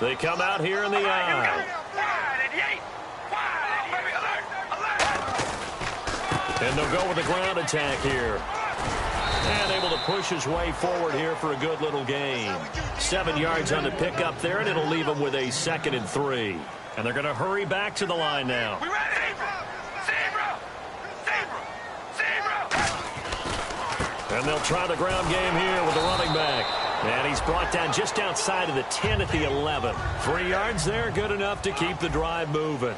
They come out here in the eye. And they'll go with a ground attack here. And able to push his way forward here for a good little gain. 7 yards on the pickup there, and it'll leave him with a 2nd and 3. And they're going to hurry back to the line now. And they'll try the ground game here with the running back. And he's brought down just outside of the 10 at the 11. 3 yards there, good enough to keep the drive moving.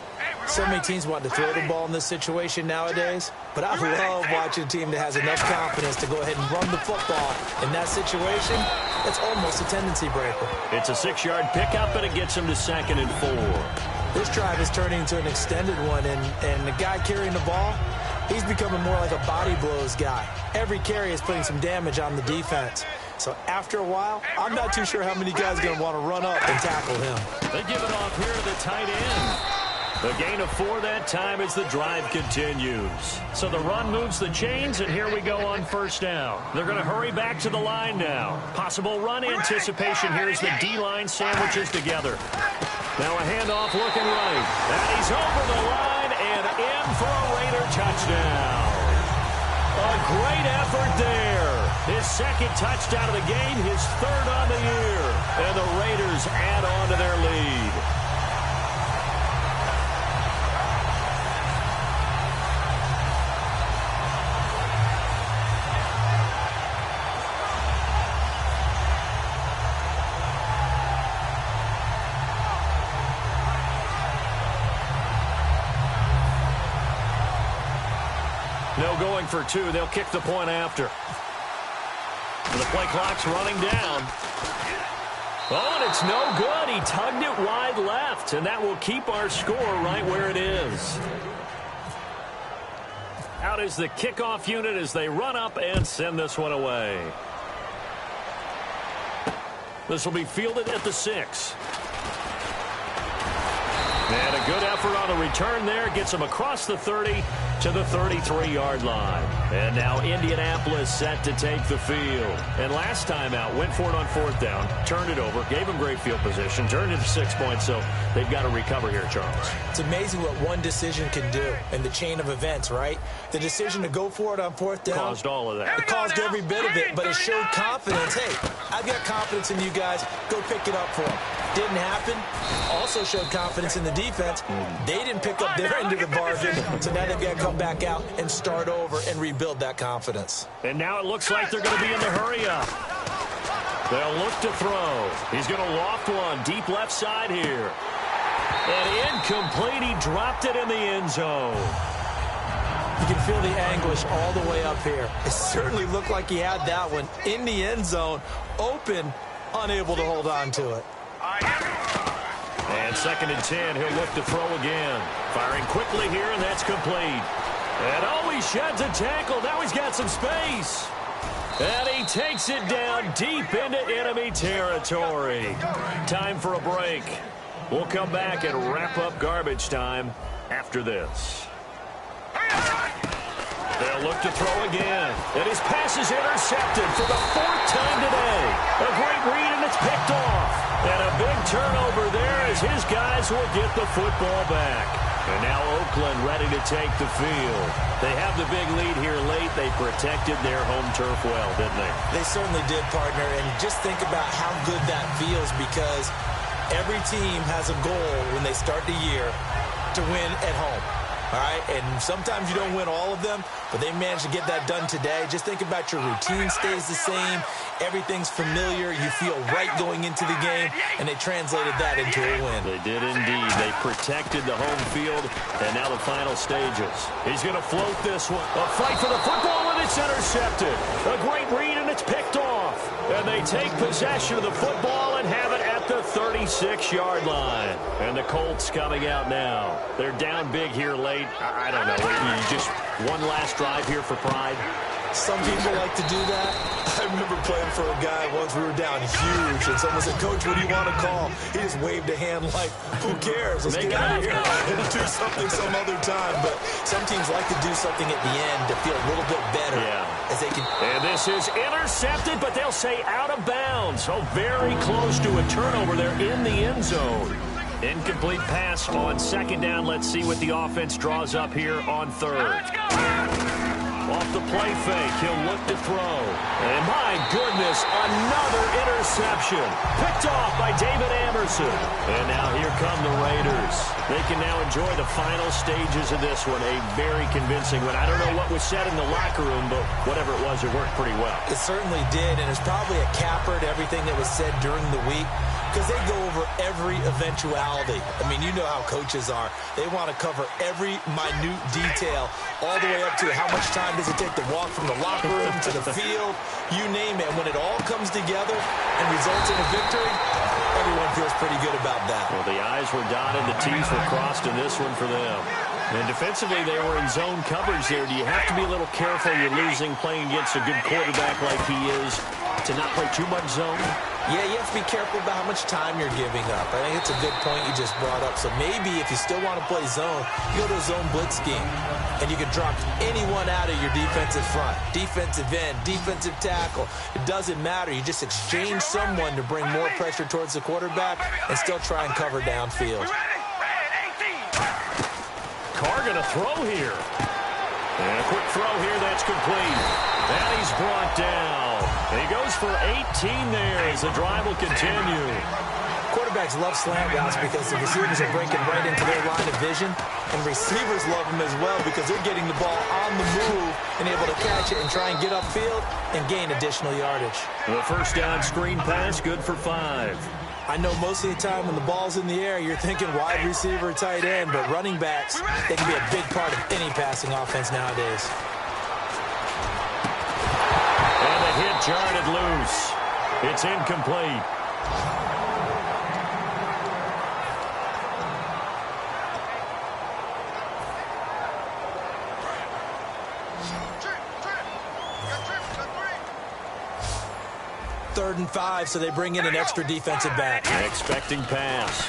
So many teams want to throw the ball in this situation nowadays, but I love watching a team that has enough confidence to go ahead and run the football. In that situation, it's almost a tendency breaker. It's a 6-yard pickup, and it gets him to 2nd and 4. This drive is turning into an extended one, and the guy carrying the ball, he's becoming more like a body blows guy. Every carry is putting some damage on the defense. So after a while, I'm not too sure how many guys are going to want to run up and tackle him. They give it off here to the tight end. The gain of 4 that time as the drive continues. So the run moves the chains, and here we go on first down. They're going to hurry back to the line now. Possible run anticipation here as the D-line sandwiches together. Now a handoff looking right. And he's over the line and in for a Raider touchdown. A great effort there. His 2nd touchdown of the game, his 3rd on the year. And the Raiders add on to their lead. No going for 2. They'll kick the point after. The play clock's running down. Oh, and it's no good. He tugged it wide left, and that will keep our score right where it is. Out is the kickoff unit as they run up and send this one away. This will be fielded at the 6. And a good effort on the return there. Gets him across the 30 to the 33-yard line. And now Indianapolis set to take the field. And last time out, went for it on 4th down, turned it over, gave him great field position, turned it to 6 points, so they've got to recover here, Charles. It's amazing what one decision can do in the chain of events, right? The decision to go for it on 4th down. Caused all of that. It caused every bit of it, but it showed confidence. Hey, I've got confidence in you guys. Go pick it up for them. Didn't happen. Also showed confidence in the defense. They didn't pick up their end of the bargain, so now they've got to come back out and start over and rebuild that confidence. And now it looks like they're going to be in the hurry-up. They'll look to throw. He's going to loft one deep left side here. And incomplete. He dropped it in the end zone. You can feel the anguish all the way up here. It certainly looked like he had that one in the end zone, open, unable to hold on to it. And 2nd and 10, he'll look to throw again. Firing quickly here, and that's complete. And oh, he sheds a tackle. Now he's got some space. And he takes it down deep into enemy territory. Time for a break. We'll come back and wrap up garbage time after this. They'll look to throw again. And his pass is intercepted for the 4th time today. A great read, and it's picked off. And a big turnover there as his guys will get the football back. And now Oakland ready to take the field. They have the big lead here late. They protected their home turf well, didn't they? They certainly did, partner. And just think about how good that feels, because every team has a goal when they start the year to win at home. All right, and sometimes you don't win all of them, but they managed to get that done today. Just think about your routine stays the same. Everything's familiar. You feel right going into the game, and they translated that into a win. They did indeed. They protected the home field, and now the final stages. He's going to float this one. A fight for the football, and it's intercepted. A great read, and it's picked off. And they take possession of the football and have it at the 36-yard line. And the Colts coming out now. They're down big here late. I don't know. Just one last drive here for pride. Some people like to do that. I remember playing for a guy once. We were down huge, and someone said, "Coach, what do you want to call?" He just waved a hand like, "Who cares? Let's get out of here and do something some other time." But some teams like to do something at the end to feel a little bit better. As they can. And this is intercepted, but they'll say out of bounds. So very close to a turnover there in the end zone. Incomplete pass on 2nd down. Let's see what the offense draws up here on 3rd. Off the play fake, he'll look to throw. And my goodness, another interception. Picked off by David Anderson. And now here come the Raiders. They can now enjoy the final stages of this one. A very convincing one. I don't know what was said in the locker room, but whatever it was, it worked pretty well. It certainly did, and it's probably a capper to everything that was said during the week, because they go over every eventuality. I mean, you know how coaches are. They want to cover every minute detail, all the way up to how much time does it take to walk from the locker room to the field, you name it. When it all comes together and results in a victory, everyone feels pretty good about that. Well, the I's were dotted, the T's were crossed in this one for them. And defensively, they were in zone coverage there. Do you have to be a little careful? You're losing playing against a good quarterback like he is to not play too much zone? Yeah, you have to be careful about how much time you're giving up. I think it's a good point you just brought up. So maybe if you still want to play zone, you go to a zone blitz scheme, and you can drop anyone out of your defensive front, defensive end, defensive tackle. It doesn't matter. You just exchange someone to bring more pressure towards the quarterback and still try and cover downfield. Carr going to throw here. And a quick throw here that's complete. And he's brought down. And he goes for 18 there as the drive will continue. Quarterbacks love slant routes because the receivers are breaking right into their line of vision. And receivers love them as well because they're getting the ball on the move and able to catch it and try and get upfield and gain additional yardage. The 1st down screen pass, good for 5. I know most of the time when the ball's in the air, you're thinking wide receiver, tight end, but running backs, they can be a big part of any passing offense nowadays. And the hit jarred loose. It's incomplete. Third and 5, so they bring in an extra defensive back. Expecting pass.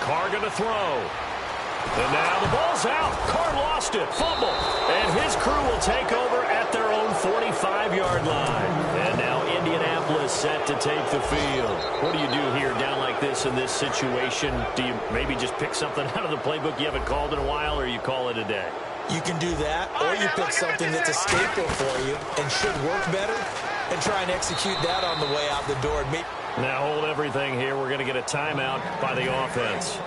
Carr going to throw. And now the ball's out. Carr lost it. Fumble. And his crew will take over at their own 45-yard line. And now Indianapolis set to take the field. What do you do here down like this in this situation? Do you maybe just pick something out of the playbook you haven't called in a while, or you call it a day? You can do that, or you pick something that's a staple for you and should work better and try and execute that on the way out the door. Now hold everything here. We're going to get a timeout by the offense.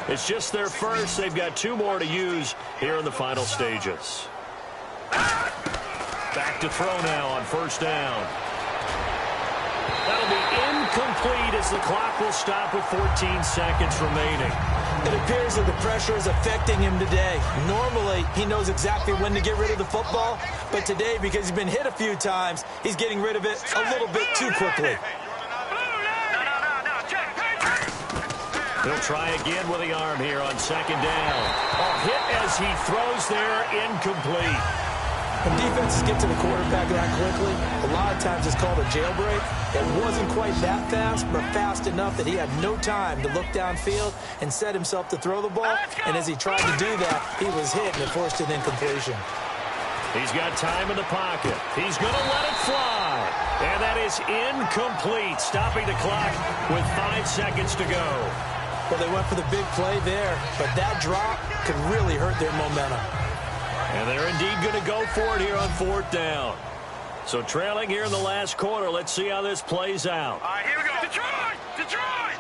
It's just their first. They've got 2 more to use here in the final stages. Back to throw now on 1st down. That'll be incomplete. incomplete as the clock will stop with 14 seconds remaining. It appears that the pressure is affecting him today. Normally, he knows exactly when to get rid of the football, but today, because he's been hit a few times, he's getting rid of it a little bit too quickly. He'll try again with the arm here on second down. A hit as he throws there, incomplete. When defenses get to the quarterback that quickly, a lot of times it's called a jailbreak. It wasn't quite that fast, but fast enough that he had no time to look downfield and set himself to throw the ball. And as he tried to do that, he was hit and it forced an incompletion. He's got time in the pocket. He's going to let it fly. And that is incomplete, stopping the clock with 5 seconds to go. Well, they went for the big play there, but that drop could really hurt their momentum. And they're indeed going to go for it here on fourth down. So trailing here in the last quarter, let's see how this plays out. All right, here we go. Detroit! Detroit!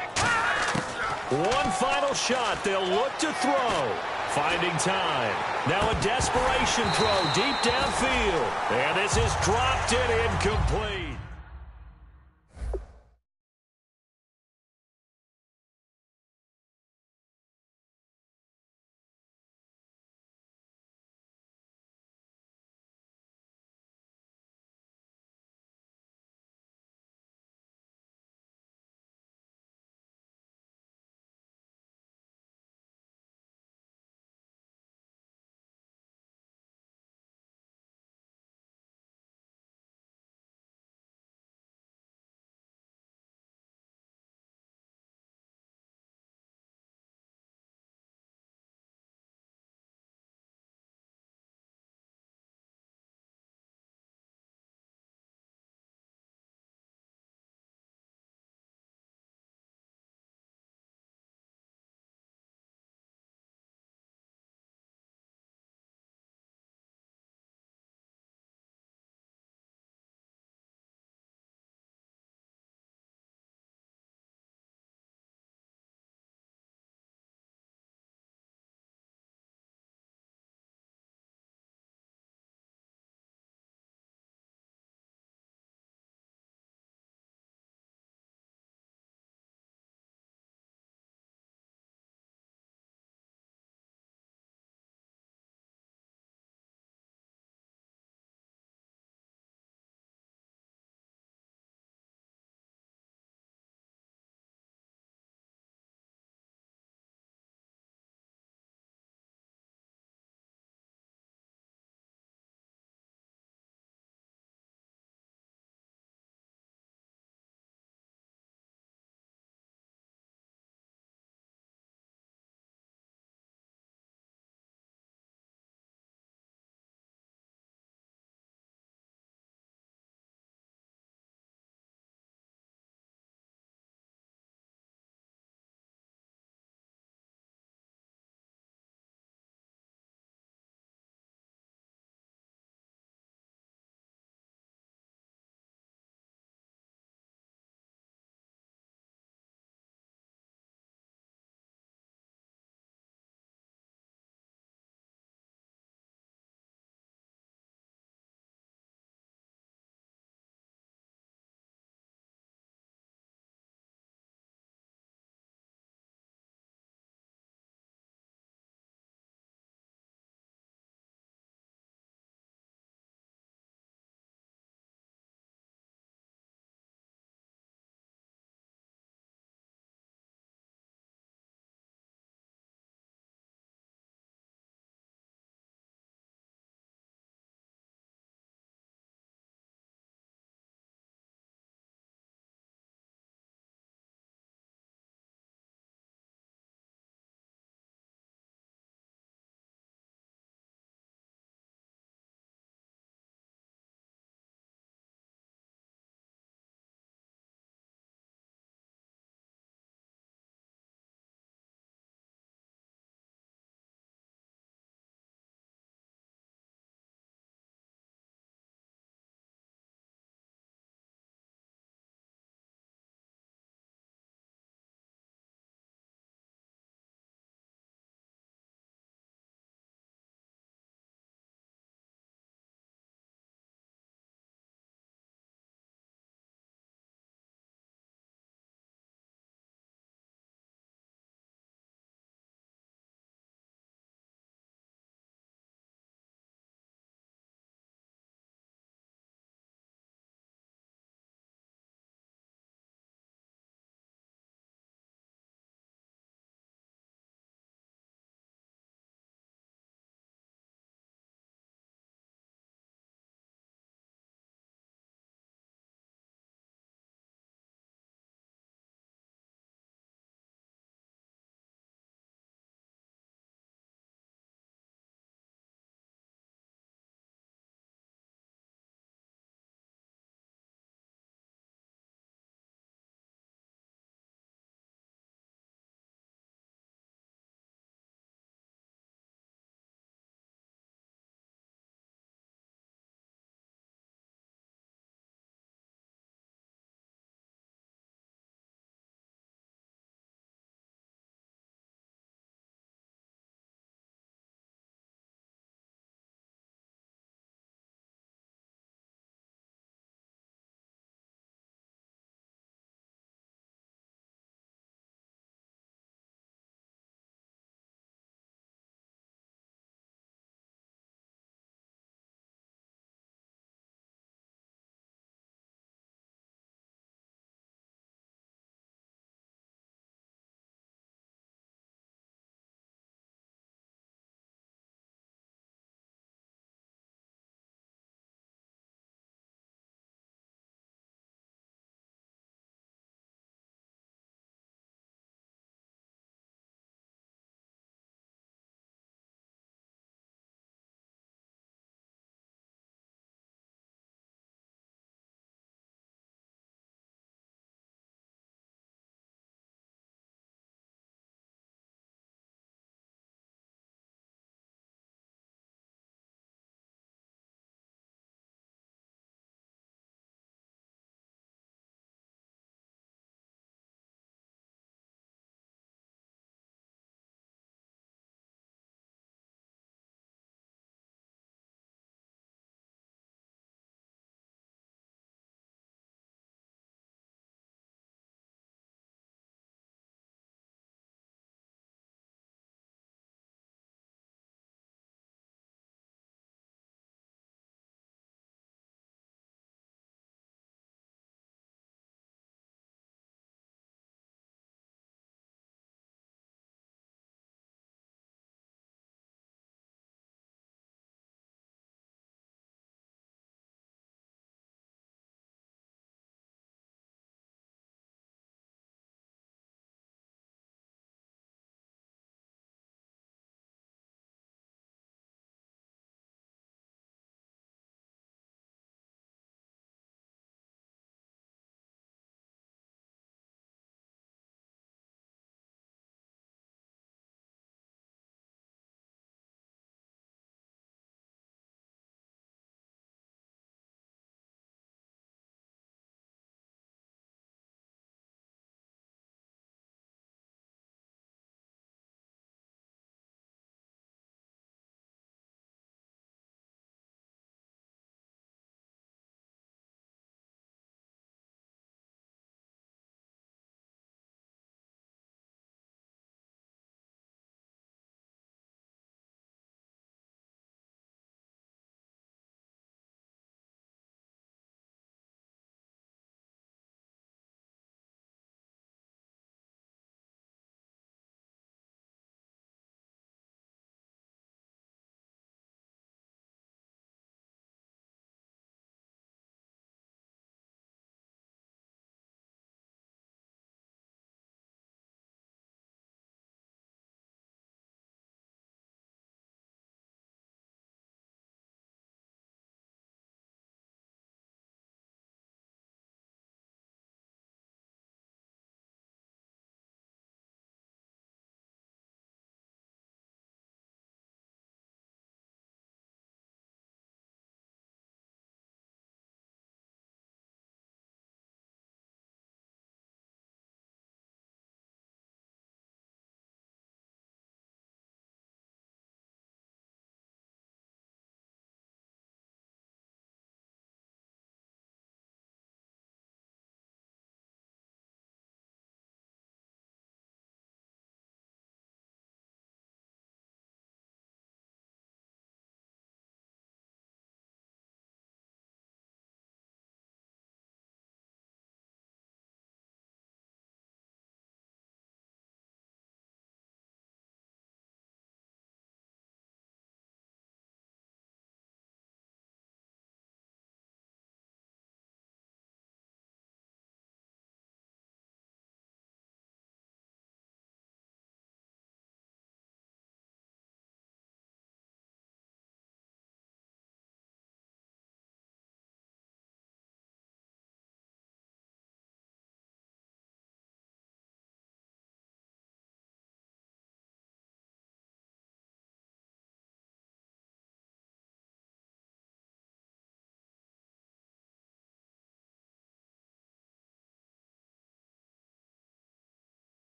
One final shot. They'll look to throw. Finding time. Now a desperation throw deep downfield. And this is dropped and incomplete.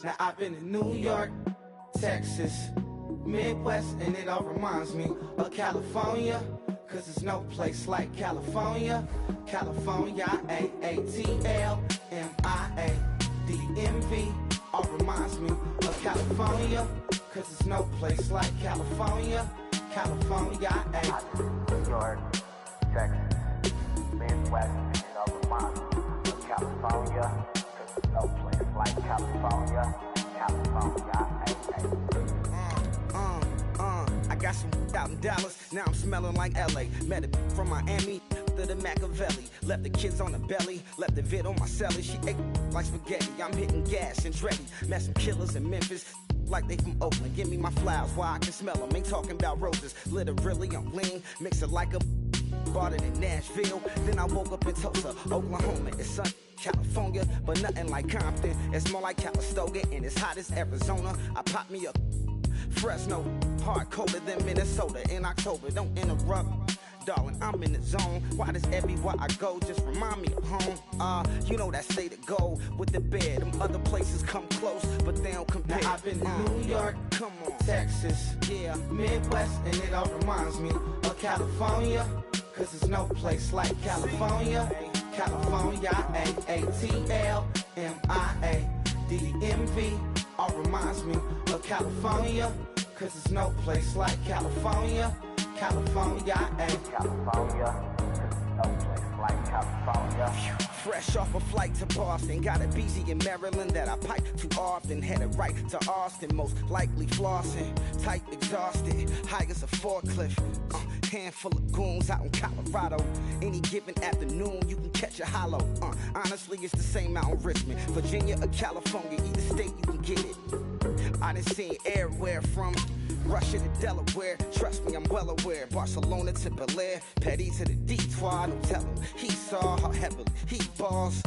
Now I've been in New York, Texas, Midwest, and it all reminds me of California, cause there's no place like California. California, AATLMIADMV, all reminds me of California, cause there's no place like California. California, New York, Texas, Midwest, and it all reminds me of California, cause there's no place like California. California, I got some out in Dallas, now I'm smelling like LA. Met a from Miami to the Machiavelli. Left the kids on the belly, left the vid on my celly. She ate like spaghetti, I'm hitting gas and Dreddy. Met some killers in Memphis, like they from Oakland. Give me my flowers while I can smell them. Ain't talking about roses, literally I'm lean. Mix it like a bought it in Nashville. Then I woke up in Tulsa, Oklahoma. It's sun, California, but nothing like Compton. It's more like Calistoga and it's hot as Arizona. I pop me a Fresno, hard colder than Minnesota in October. Don't interrupt, darling, I'm in the zone. Why does everywhere I go just remind me of home? You know that state of gold with the bed. Them other places come close, but they don't compare. Now I've been to New York, come on, Texas, yeah, Midwest, and it all reminds me of California, cause there's no place like California. California, AATLMIADMV, all reminds me of California, cause there's no place like California. California, California, no place like California. Fresh off a flight to Boston, got a BZ in Maryland that I pipe too often. Headed right to Austin, most likely flossing. Tight, exhausted, high as a forklift. Handful of goons out in Colorado. Any given afternoon, you can catch a hollow. Honestly, it's the same out in Richmond, Virginia or California. Either state, you can get it. I done seen everywhere from Russia to Delaware. Trust me, I'm well aware. Barcelona to Bel Air, Petty to the Detroit. Don't tell him he saw how heavily he balls.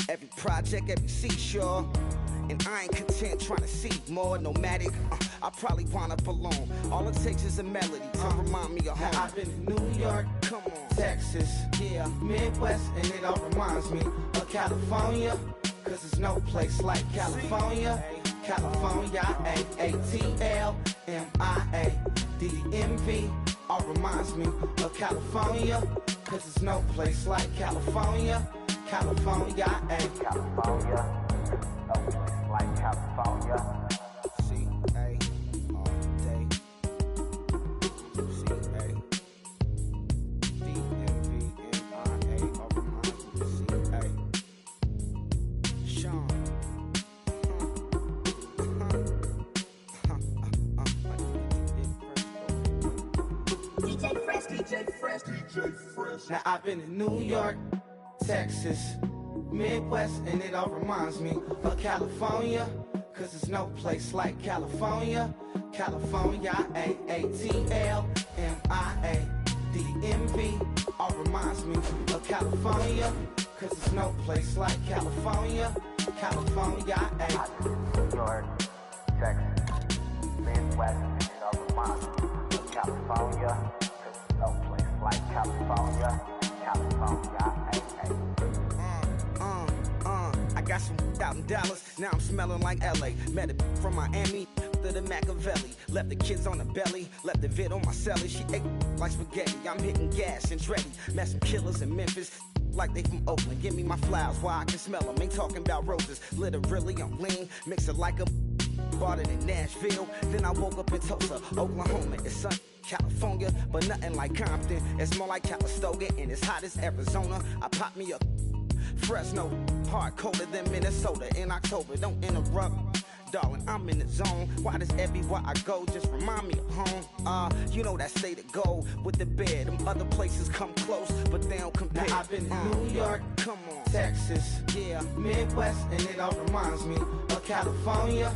Every project, every seashore. And I ain't content trying to see more nomadic. I probably wind up alone. All it takes is a melody to remind me of home. Now I've been to New York, come on, Texas, yeah, Midwest, and it all reminds me of California, cause there's no place like California. California, AATLMIADMV, all reminds me of California, cause there's no place like California. California, California, no place like California. C-A all day. C-A D-M-V-M-I-A, all reminds me of C-A. Sean. Now I've been in New York, Texas, Midwest, and it all reminds me of California, cause there's no place like California. California, AATLMIADMV, all reminds me of California, cause there's no place like California. California, New York, Texas, Midwest, and it all reminds me of California, cause there's no place like California. California, I got some out in Dallas, now I'm smelling like LA. Met a from Miami to the Machiavelli. Left the kids on the belly, left the vid on my celly. She ate like spaghetti, I'm hitting gas and Dreddy. Met some killers in Memphis, like they from Oakland. Give me my flowers while I can smell them. Ain't talking about roses, literally I'm lean. Mix it like a bought it in Nashville. Then I woke up in Tulsa, Oklahoma. It's sun, California, but nothing like Compton. It's more like Calistoga and it's hot as Arizona. I pop me a Fresno, hard colder than Minnesota in October. Don't interrupt, darling, I'm in the zone. Why does everywhere I go just remind me of home? You know that state of gold with the bed. Them other places come close, but they don't compare. Now I've been to New York, come on, Texas, yeah, Midwest, and it all reminds me of California,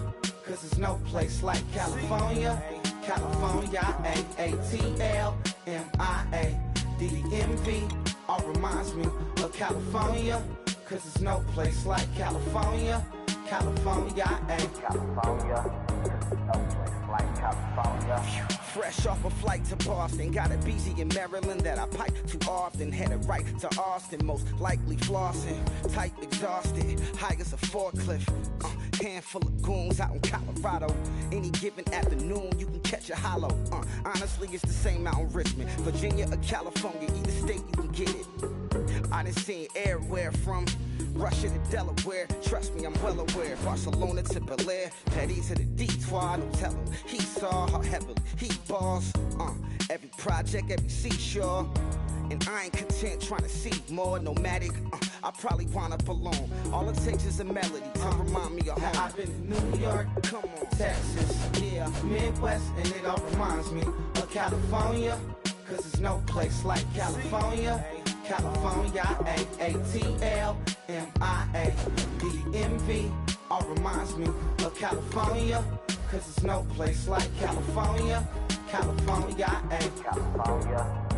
cause there's no place like California. California, AATLMIADMV, all reminds me of California, cause there's no place like California. California, California, no place like California. Fresh off a flight to Boston, got a BZ in Maryland that I pipe too often. Headed right to Austin, most likely flossing. Tight, exhausted, high as a forklift. Handful of goons out in Colorado. Any given afternoon, you can catch a hollow. Honestly, it's the same out in Richmond, Virginia or California. Either state, you can get it. I done seen everywhere from Russia to Delaware. Trust me, I'm well aware. Barcelona to Bel Air, Petty to the Detour. Don't tell him he saw how heavily he balls. Every project, every seashore. And I ain't content trying to see more nomadic. I probably wind up alone. All it takes is a melody to remind me of home. I've been in New York, come on, Texas, yeah, Midwest, and it all reminds me of California. Cause there's no place like California. California, A-A-T-L-M-I-A, D-M-V, all reminds me of California. Cause there's no place like California. California, California.